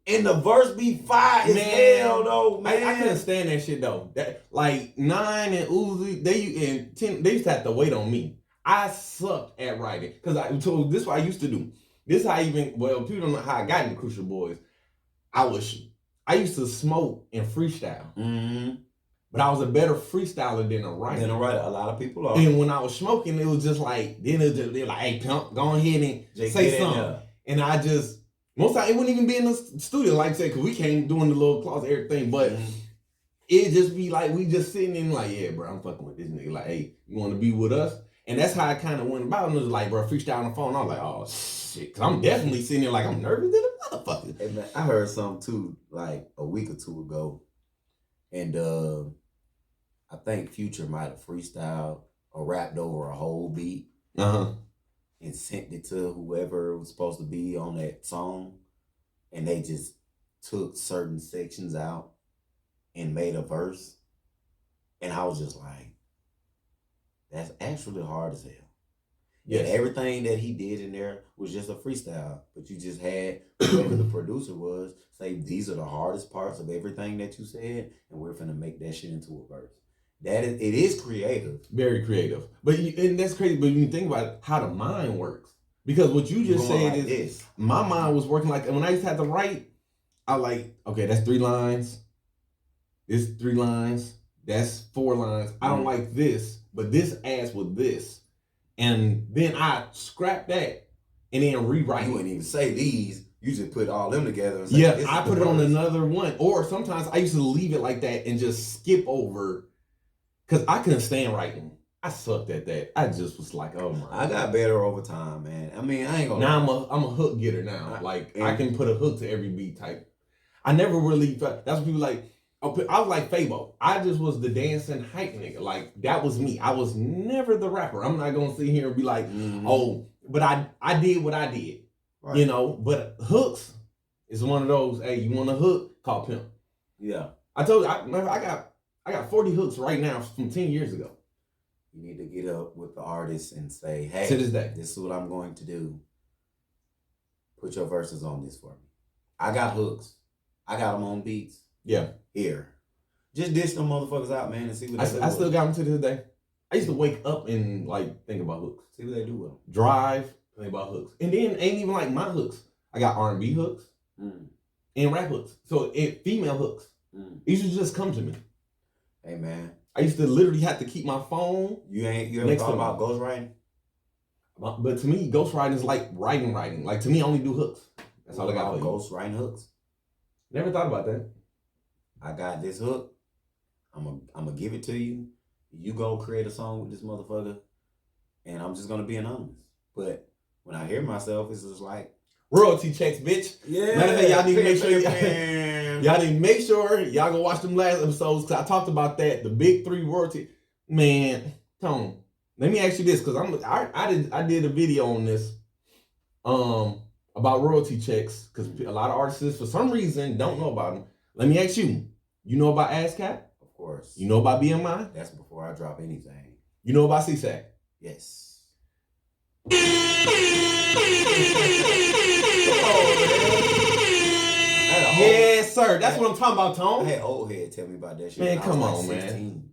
And the verse be fire as hell, though, man. I couldn't stand that shit, though. That, like, 9 and Uzi, and 10, they used to have to wait on me. I sucked at writing. So this is what I used to do. This is how people don't know how I got into Crucial Boys. I used to smoke and freestyle. But I was a better freestyler than a writer. A lot of people are. And when I was smoking, it was just like, they're like, hey, Pimp, go ahead and say something. And I just... Most time, it wouldn't even be in the studio, like I said, because we came doing the little closet, everything. But it just be like, we just sitting in like, yeah, bro, I'm fucking with this nigga. Like, hey, you want to be with us? And that's how I kind of went about it. It was like, bro, freestyle on the phone. I was like, oh, shit. Because I'm definitely sitting there like, I'm nervous than a motherfucker. Hey, man, I heard something, too, like a week or 2 ago. And I think Future might have freestyled or rapped over a whole beat. And sent it to whoever was supposed to be on that song. And they just took certain sections out and made a verse. And I was just like, that's actually hard as hell. Yeah, everything that he did in there was just a freestyle. But you just had whoever the producer was say, these are the hardest parts of everything that you said. And we're finna make that shit into a verse. It is creative. Very creative. And that's crazy, but you think about how the mind works. Because what you just said like is, my mind was working like, when I used to have to write, I like, okay, that's 3 lines. This 3 lines. That's 4 lines. I don't like this, but this adds with this. And then I scrap that and then rewrite. You wouldn't even say these. You just put all them together. And say, I put it on another one. Or sometimes I used to leave it like that and just skip over. Because I couldn't stand writing. I sucked at that. I just was like, oh my. I got better over time, man. I mean, I ain't gonna. Now I'm a hook getter now. I can put a hook to every beat type. I never really. That's what people like. I was like Fabo. I just was the dancing hype nigga. Like that was me. I was never the rapper. I'm not gonna sit here and be like, oh, but I did what I did. Right. You know. But hooks is one of those. Hey, you want a hook? Call Pimpn. Yeah. I told you. I got 40 hooks right now from 10 years ago. You need to get up with the artist and say, hey, to this day, this is what I'm going to do. Put your verses on this for me. I got hooks. I got them on beats. Yeah. Here. Just dish them motherfuckers out, man, and see what they do. I still got them to this day. I used to wake up and like think about hooks. See what they do with them. Drive, think about hooks. And then ain't even like my hooks. I got R&B hooks and rap hooks. So female hooks. It used to just come to me. Hey, man. I used to literally have to keep my phone. You ever thought about ghostwriting? But to me, ghostwriting is like writing. Like to me, I only do hooks. That's all I got for you. Ghostwriting hooks. Never thought about that. I got this hook. I'm gonna give it to you. You go create a song with this motherfucker, and I'm just gonna be anonymous. But when I hear myself, it's just like royalty checks, bitch. Yeah. Matter of fact, y'all need to make sure y'all need to make sure y'all go watch them last episodes because I talked about that. The big 3 royalty. Man, Tone, let me ask you this because I did a video on this about royalty checks because a lot of artists for some reason don't know about them. Let me ask you. You know about ASCAP? Of course. You know about BMI? That's before I drop anything. You know about CSAC? Yes. Yes, sir. That's what I'm talking about, Tone. I had old head tell me about that shit. Man, come on, man.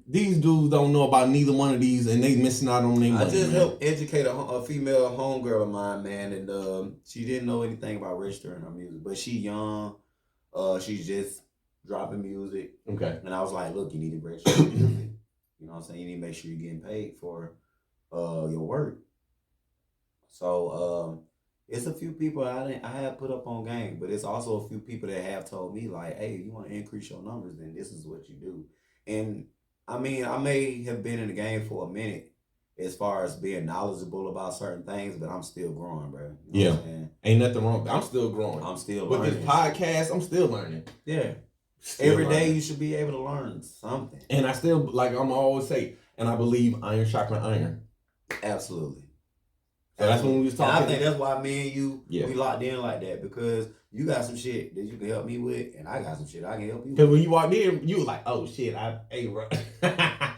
These dudes don't know about neither one of these, and they missing out on their money. I just helped educate a female homegirl of mine, man, and she didn't know anything about registering her music, but she young. She's just dropping music. Okay. And I was like, look, you need to register your music. You know what I'm saying? You need to make sure you're getting paid for your work. So it's a few people I have put up on game, but it's also a few people that have told me like, hey, you want to increase your numbers, then this is what you do. And I mean, I may have been in the game for a minute as far as being knowledgeable about certain things, but I'm still growing, bro. You know what I'm saying? Ain't nothing wrong. I'm still growing. I'm still learning. With this podcast, I'm still learning. Yeah. Every day you should be able to learn something. And I still, like I'm always say, and I believe iron sharpens iron. Absolutely. So that's when we was talking. And I think that's why me and you, we locked in like that, because you got some shit that you can help me with, and I got some shit I can help you with. Because when you walked in, you was like, oh shit, hey, bro.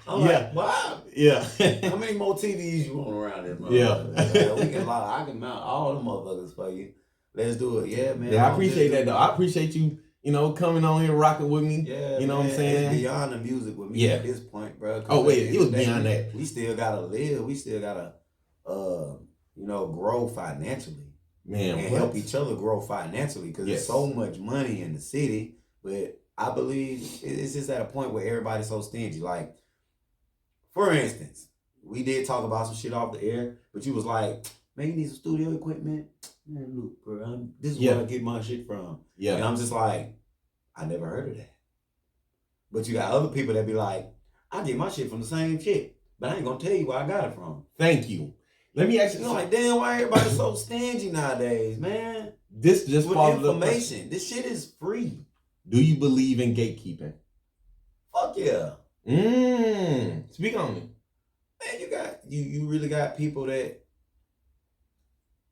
I'm like, wow. Yeah. How many more TVs you want around this motherfucker? Yeah. We can I can mount all the motherfuckers for you. Let's do it. Yeah, man. Yeah, I appreciate that, though. I appreciate you, coming on here, rocking with me. Yeah, you know what I'm saying? It's beyond the music with me at this point, bro. Oh, wait, it was beyond that. We still got to live. We still got to, grow financially. Man, and help each other grow financially, because there's so much money in the city. But I believe it's just at a point where everybody's so stingy. Like, for instance, we did talk about some shit off the air, but you was like, man, you need some studio equipment. Man, look, bro, this is where I get my shit from. Yeah. And I'm just like, I never heard of that. But you got other people that be like, I get my shit from the same shit, but I ain't gonna tell you where I got it from. Thank you. Let me ask you. Like, damn, why everybody so stingy nowadays, man? This just with information. This shit is free. Do you believe in gatekeeping? Fuck yeah. Speak on it. Man, you really got people that,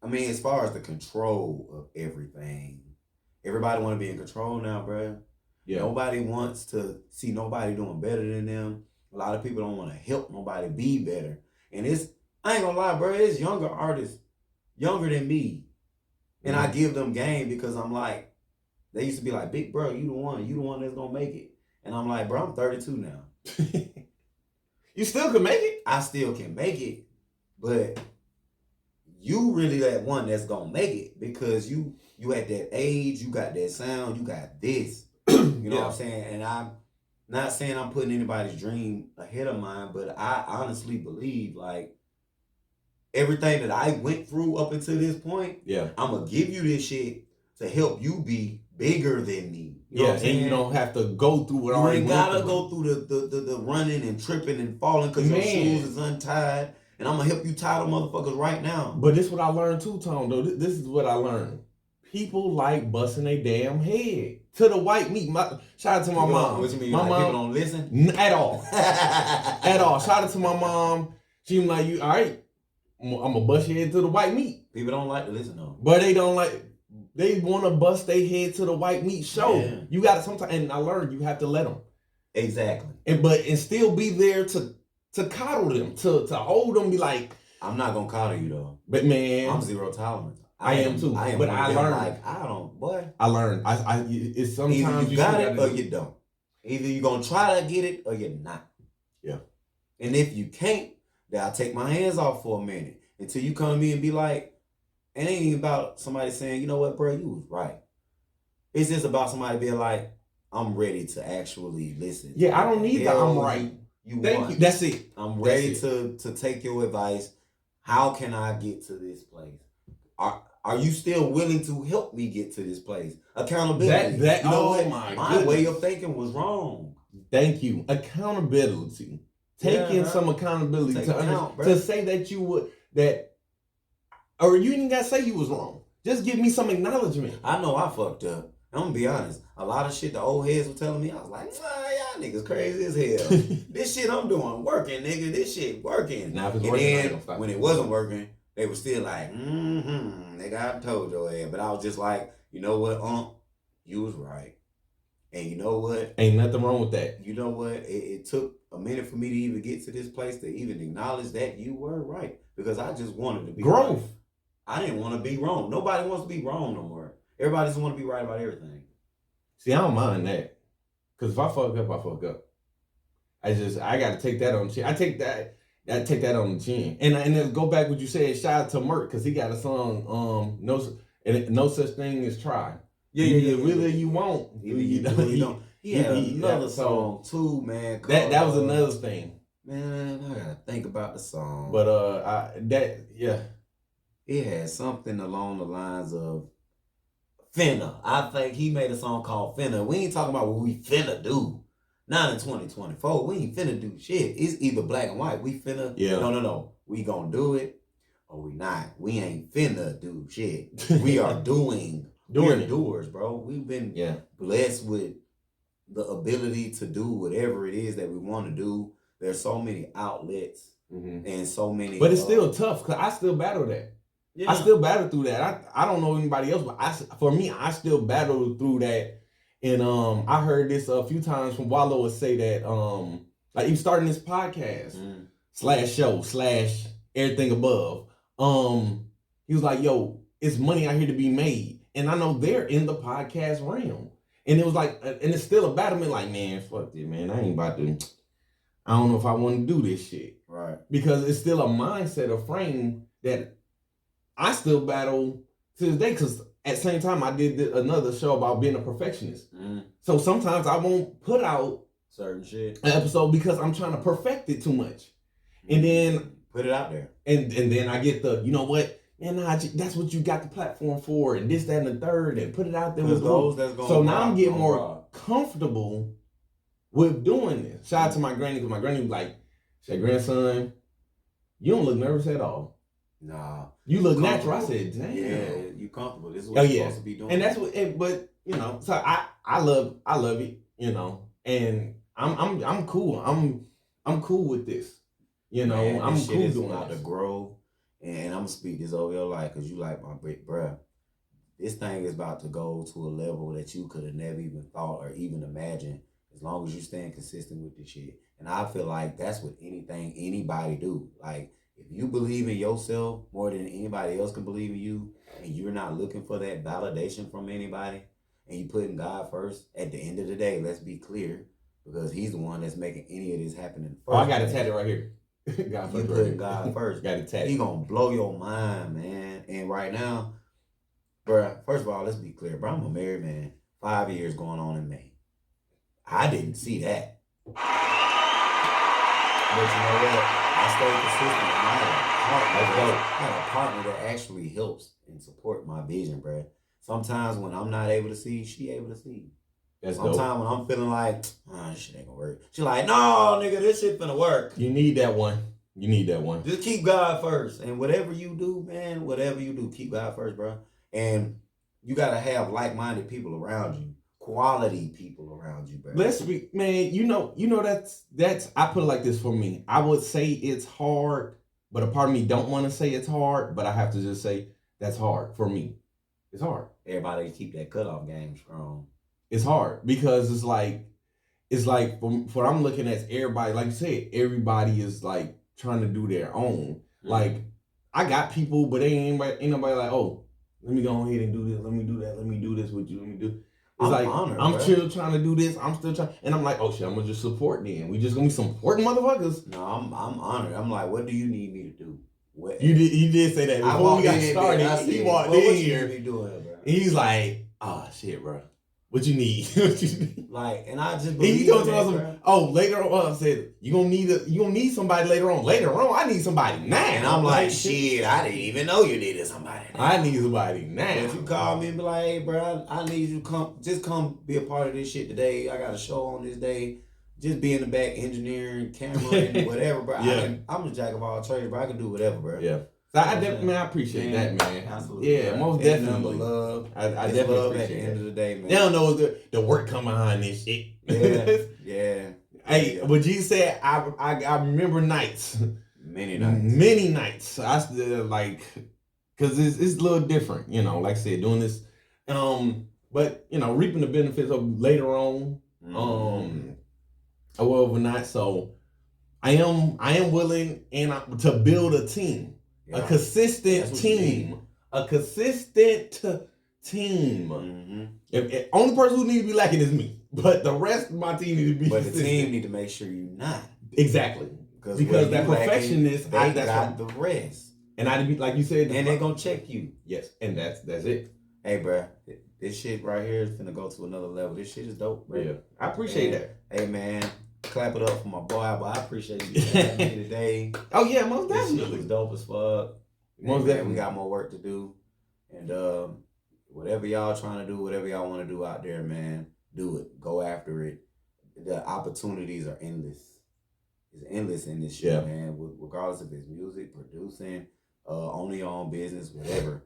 I mean, as far as the control of everything, everybody want to be in control now, bro. Yeah. Nobody wants to see nobody doing better than them. A lot of people don't want to help nobody be better. And I ain't gonna lie, bro, it's younger artists, younger than me. And I give them game because I'm like, they used to be like, big bro, you the one that's gonna make it. And I'm like, bro, I'm 32 now. You still can make it? I still can make it, but you really that one that's gonna make it, because you at that age, you got that sound, you got this. You know what I'm saying? And I'm not saying I'm putting anybody's dream ahead of mine, but I honestly believe, like, everything that I went through up until this point, I'm gonna give you this shit to help you be bigger than me. You know what I'm saying? And you don't have to go through what you ain't gotta go through the running and tripping and falling because your shoes is untied. And I'm gonna help you tie the motherfuckers right now. But this is what I learned too, Tone, though. This is what I learned. People like busting their damn head to the white meat. Shout out to my mom. What you mean? My like mom, people don't listen? At all. At all. Shout out to my mom. She was like, "You all right? I'm gonna bust your head to the white meat." People don't like to listen though. But they don't like. They want to bust their head to the white meat show. Yeah. You got to sometimes, and I learned you have to let them. Exactly. And still be there to coddle them, to hold them. Be like, I'm not gonna coddle you though. But man, I'm zero tolerance. I am too. But I learned. Like I don't. Boy. I learned. It's sometimes either you got it or you don't. Either you gonna try to get it or you're not. Yeah. And if you can't, then I'll take my hands off for a minute until you come to me and be like, it ain't even about somebody saying, you know what, bro, you was right. It's just about somebody being like, I'm ready to actually listen. Yeah, I don't need that. I'm right. Thank you. That's it. I'm ready to take your advice. How can I get to this place? Are you still willing to help me get to this place? Accountability. You know my way of thinking was wrong. Thank you. Accountability. Taking some accountability to say that you would or you didn't gotta say you was wrong. Just give me some acknowledgement. I know I fucked up. I'm gonna be honest. A lot of shit the old heads were telling me, I was like, y'all niggas crazy as hell. This shit I'm doing working, nigga. This shit working. Now, and then when it wasn't working, they were still like, nigga, I told your ass. But I was just like, you know what, you was right. And you know what? Ain't nothing wrong with that. You know what? It took a minute for me to even get to this place to even acknowledge that you were right. Because I just wanted to be growth. Right. I didn't want to be wrong. Nobody wants to be wrong no more. Everybody just want to be right about everything. See, I don't mind that. Because if I fuck up, I fuck up. I got to take that on the chin. I take that on the chin. And then go back what you said, shout out to Merk, because he got a song, No Such Thing as Try. Yeah. Really, you won't. You don't. He had another song too, man. That was another thing. Man, I gotta think about the song. But it had something along the lines of finna. I think he made a song called Finna. We ain't talking about what we finna do. Not in 2024. We ain't finna do shit. It's either black and white. We finna. Yeah. No. We gonna do it or we not. We ain't finna do shit. We are doing. We're doers, bro. We've been blessed with the ability to do whatever it is that we want to do. There's so many outlets and so many. But it's still tough because I still battle that. Yeah. I still battle through that. I don't know anybody else, but for me, I still battle through that. And I heard this a few times from Wallow would say that like even starting this podcast /show/ everything above. He was like, yo, it's money out here to be made. And I know they're in the podcast realm. And it was like, and it's still a battle. Like, man, fuck it, man. I ain't about to, I don't know if I want to do this shit. Right. Because it's still a mindset, a frame that I still battle to this day. Because at the same time, I did another show about being a perfectionist. So sometimes I won't put out certain shit, an episode because I'm trying to perfect it too much. And then put it out there. And then I get the, you know what? And that's what you got the platform for, and this, that, and the third, and put it out there with those. So now I'm getting more comfortable with doing this. Shout out to my granny, because my granny was like, said, grandson, you don't look nervous at all. Nah. You look natural. I said, damn. Yeah, you comfortable. This is what you're supposed to be doing. And that's what, but you know, so I love it, you know, and I'm cool. I'm cool with this. You know, man, I'm this cool shit is doing about this. to grow. And I'm gonna speak this over your life because you like my big bruh. This thing is about to go to a level that you could have never even thought or even imagined, as long as you staying consistent with this shit. And I feel like that's what anybody do. Like, if you believe in yourself more than anybody else can believe in you, and you're not looking for that validation from anybody, and you putting God first, at the end of the day, let's be clear, because he's the one that's making any of this happen in the first I got it tatted right here. God you put God first. Got it tatted. He gonna blow your mind, man. And right now, bruh, first of all, let's be clear, bro. I'm a married man. 5 years going on in May. I didn't see that. But you know what? I stayed consistent. I had a partner that actually helps and support my vision, bruh. sometimes when I'm not able to see, she able to see. That's sometimes when I'm feeling like, this shit ain't gonna work. She like, no, nigga, this shit finna work. You need that one. You need that one. Just keep God first. And whatever you do, man, whatever you do, keep God first, bro. And you gotta have like-minded people around you. Quality people around you, bro. Let's be, man, you know that's I put it like this for me. I would say it's hard, but a part of me don't want to say it's hard, but I have to just say that's hard for me. It's hard. Everybody keep that cutoff game strong. It's hard because it's like from what I'm looking at, everybody, like you said, everybody is like trying to do their own. Mm-hmm. Like I got people, but ain't nobody like, oh, let me go ahead and do this, let me do that, let me do this with you, let me do. It's like, honored, I'm still trying to do this. I'm still trying. And I'm like, oh shit, I'm going to just support then. We just going to be supporting motherfuckers. No, I'm honored. I'm like, what do you need me to do? You did say that before we got started. He walked in here. He's like, oh shit, bro. What you need? Like, and I just believe he told us, oh, later on, I said, you gonna need somebody later on. Later on, I need somebody now. And I'm like, shit, I didn't even know you needed somebody now. I need somebody now. If you call me and be like, hey, bro, I need you to come be a part of this shit today. I got a show on this day. Just be in the back, engineering, camera, and whatever, bro. Yeah. I'm a jack of all trades, bro. I can do whatever, bro. Yeah. So I appreciate that, man. Absolutely. Yeah, bro. Most definitely. Love. I definitely love appreciate at the end of the day, man. They don't know the work come behind this shit. Yeah. Yeah. Hey, but G said I remember nights. Many nights. Many nights. I still like, cause it's a little different, you know. Like I said, doing this, but you know, reaping the benefits of later on, or overnight. So I am willing to build a team. Yeah. A consistent team. A consistent team. Mm-hmm. If only person who needs to be lacking is me. But the rest of my team need to be consistent. But the team need to make sure you're not. Exactly. Because that perfectionist, they got the rest. And I be like you said. And they're going to check you. Yes. And that's it. Hey, bro. This shit right here is going to go to another level. This shit is dope, bro. Yeah. I appreciate that. Hey, man. Clap it up for my boy, but I appreciate you having me today. Oh yeah, most definitely. This shit was dope as fuck. Most definitely. We got more work to do. And whatever y'all trying to do, whatever y'all want to do out there, man, do it. Go after it. The opportunities are endless. It's endless in this shit, man. Regardless if it's music, producing, owning your own business, whatever.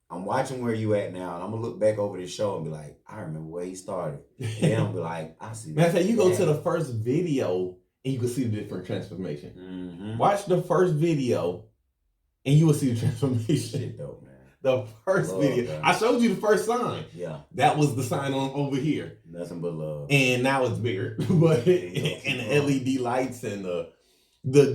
I'm watching where you at now, and I'm gonna look back over this show and be like, I remember where he started. And then I'll be like, I see. Man, I say you go to the first video and you can see the different transformation. Mm-hmm. Watch the first video and you will see the transformation. Shit dope, man. The first video. Man. I showed you the first sign. Yeah. That was the sign on over here. Nothing but love. And now it's bigger. But and the LED lights and the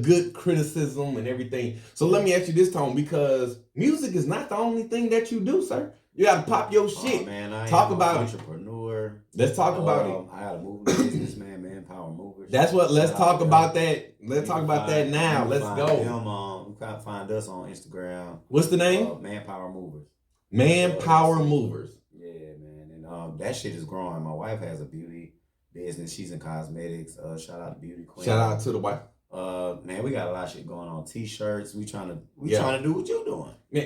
good criticism and everything. So let me ask you this, Tone, because music is not the only thing that you do, sir. You gotta pop your shit. Man, I talk am about an entrepreneur. Let's talk about it. I got a moving business, man. Manpower Movers. That's what. Let's talk about that. Let's talk about that now. Let's go. You can find us on Instagram. What's the name? Manpower Movers. Manpower Movers. Yeah, man, and that shit is growing. My wife has a beauty business. She's in cosmetics. Shout out to Beauty Queen. Shout out to the wife. Man, we got a lot of shit going on. T-shirts. We trying to do what you doing. We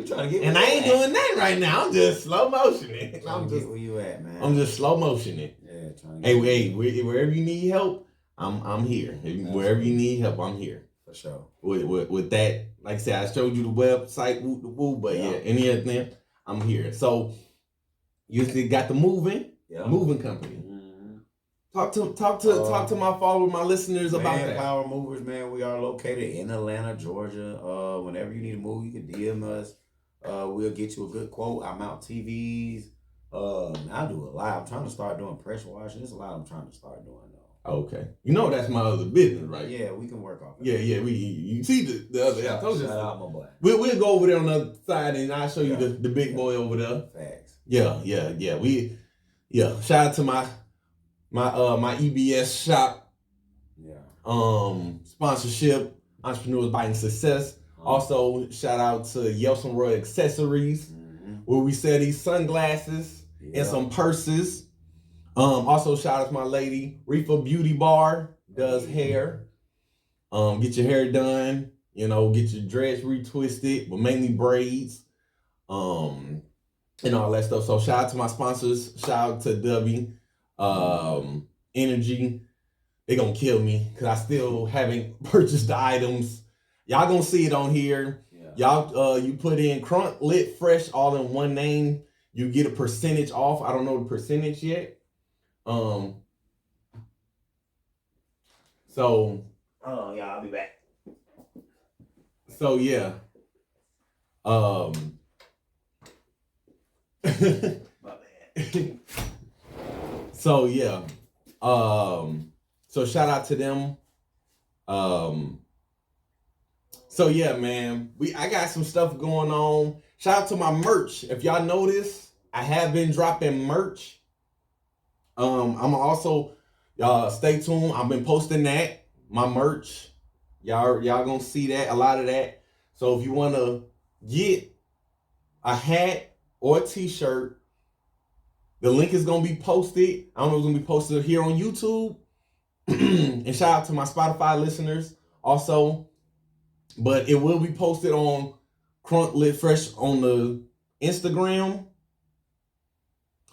trying to get. And I ain't doing that right now. I'm just slow motioning. I'm just where you at, man. I'm just slow motioning. Yeah, trying. Hey, wherever you need help, I'm here. Wherever you need help, I'm here. For sure. With that, like I said, I showed you the website, but any other thing, I'm here. So you still got the moving company. Talk to my followers, my listeners about that. Manpower Movers, man. We are located in Atlanta, Georgia. Whenever you need to move, you can DM us. We'll get you a good quote. I mount TVs. I do a lot. I'm trying to start doing pressure washing. There's a lot I'm trying to start doing though. Okay. You know that's my other business, right? Yeah, we can work off it. Yeah. You see the other. Shout out my boy. We'll go over there on the other side and I'll show you the big boy over there. Facts. Yeah. Shout out to my EBS shop. Yeah. Sponsorship, Entrepreneurs Biting Success. Also, shout out to Yelson Roy Accessories, where we sell these sunglasses and some purses. Also, shout out to my lady, Reefa Beauty Bar, does hair. Get your hair done, get your dreads retwisted, but mainly braids. and all that stuff. So shout out to my sponsors. Shout out to W, Energy. They gonna kill me because I still haven't purchased the items. Y'all gonna see it on here. Yeah. Y'all, you put in Crunk Lit Fresh all in one name. You get a percentage off. I don't know the percentage yet. So. Oh, yeah, I'll be back. So yeah. My bad. So yeah. So shout out to them. So yeah, man. I got some stuff going on. Shout out to my merch. If y'all notice, I have been dropping merch. I'm also stay tuned. I've been posting that, my merch. Y'all gonna see that, a lot of that. So if you wanna get a hat or a t-shirt, the link is gonna be posted. I don't know if it's gonna be posted here on YouTube. And shout out to my Spotify listeners also. But it will be posted on Crunk Lit Fresh on the Instagram.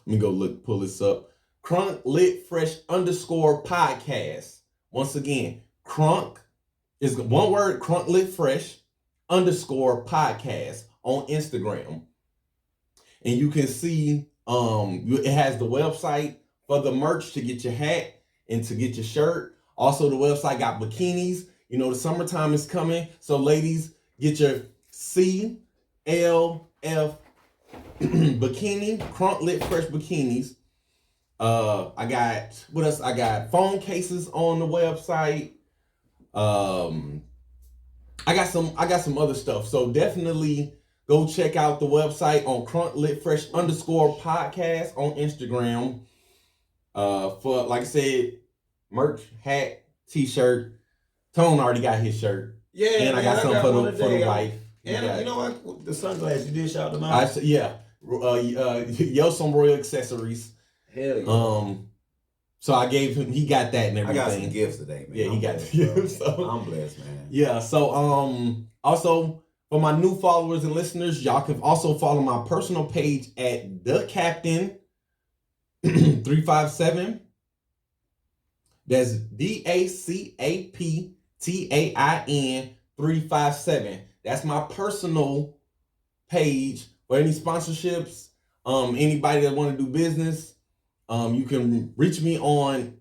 Let me go pull this up. Crunk Lit Fresh _podcast. Once again, Crunk is one word, Crunk Lit Fresh _podcast on Instagram. And you can see it has the website for the merch to get your hat and to get your shirt. Also, the website got bikinis. You know, the summertime is coming. So ladies, get your CLF bikini, Crunk Lit Fresh bikinis. I got, what else? I got phone cases on the website. I got some other stuff. So definitely go check out the website on Crunk Lit Fresh _podcast on Instagram. For, like I said, merch, hat, t-shirt. Tone already got his shirt. Yeah, and I got something for the wife. And you know what? The sunglasses, you did shout them out. Yeah. Yo Sombroyo accessories. Hell yeah. So I gave him, he got that and everything. I got some gifts today, man. Yeah, he got the gifts. So. I'm blessed, man. Yeah, so also for my new followers and listeners, y'all can also follow my personal page at The Captain 357. That's DACAPTAIN 357. That's my personal page for any sponsorships. Anybody that want to do business, you can reach me on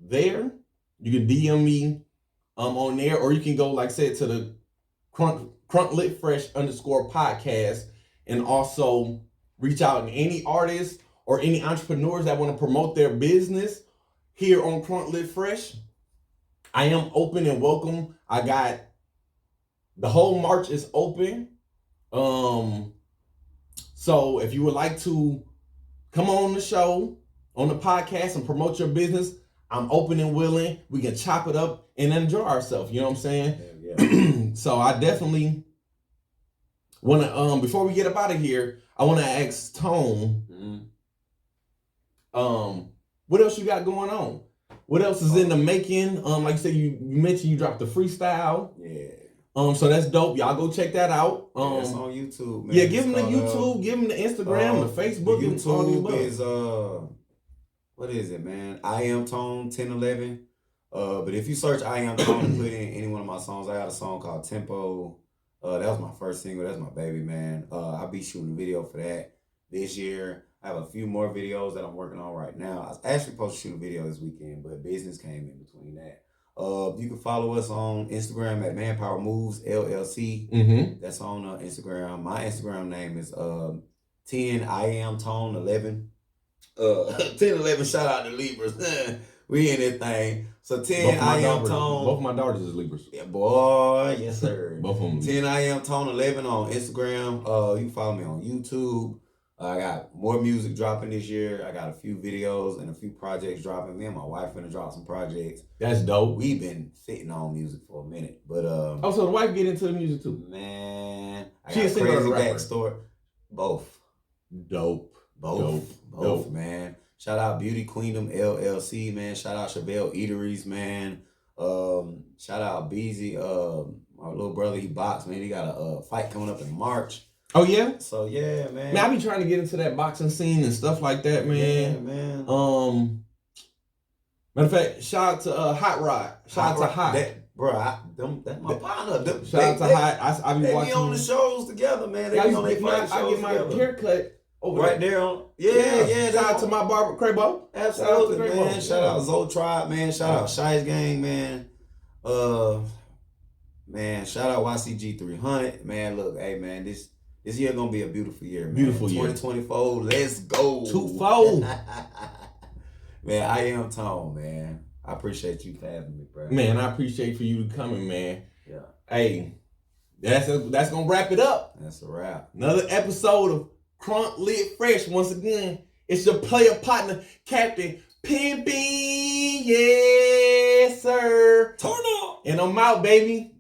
there. You can DM me on there, or you can go, like I said, to the Crunk Lit Fresh _podcast and also reach out to any artists or any entrepreneurs that want to promote their business here on Crunk Lit Fresh. I am open and welcome. I got the whole March is open. So if you would like to come on the show, on the podcast and promote your business, I'm open and willing. We can chop it up and enjoy ourselves. You know what I'm saying? Yeah. So I definitely want to, before we get up out of here, I want to ask Tone, what else you got going on? What else is in the making? Like you said, you mentioned you dropped the freestyle. Yeah. So that's dope. Y'all go check that out. It's on YouTube, man. Yeah, give them the YouTube, give them the Instagram, the Facebook. The YouTube is what is it, man? IAMTONE 1011. But if you search IAMTONE and put in any one of my songs, I got a song called Tempo. That was my first single. That's my baby, man. I'll be shooting a video for that this year. I have a few more videos that I'm working on right now. I was actually supposed to shoot a video this weekend, but business came in between that. You can follow us on Instagram at Manpower Moves LLC. Mm-hmm. That's on Instagram. My Instagram name is 10 IAMTONE 11. 1011. Shout out to Libras. We in that thing. So 10 IAMTONE. Both of my daughters is Libras. Yeah, boy. Yes, sir. Both of them. 10 IAMTONE 11 on Instagram. You can follow me on YouTube. I got more music dropping this year. I got a few videos and a few projects dropping. Me and my wife finna drop some projects. That's dope. We've been sitting on music for a minute, but so the wife get into the music too. Man, I she got a crazy backstory. Both, man. Shout out Beauty Queendom LLC, man. Shout out Chevelle Eateries, man. Shout out Beezy, my little brother. He boxed, man. He got a fight coming up in March. Oh yeah. So yeah, man. Man, I be trying to get into that boxing scene and stuff like that, man. Yeah, man. Matter of fact, shout out to Hot Rod. Shout out to Hot. That's my partner. Shout out to Hot. I be they watching. Be on the shows together, man. They be on their fight shows I get my haircut over right there on. Yeah. Shout out to my barber, Craybo. Absolutely, man. Shout out Zoe Tribe, man. Shout out Shice Gang, man. Man, shout out YCG 300, man. Look, hey, man, this year gonna be a beautiful year, man. Beautiful year. 2024, let's go. 2-4. Man, IAMTONE, man. I appreciate you for having me, bro. Man, I appreciate for you coming, man. Yeah. Hey, that's gonna wrap it up. That's a wrap. Another episode of Crunk Lit Fresh. Once again, it's your player partner, Captain Pimpn. Yes, sir. Turn up. And I'm out, baby.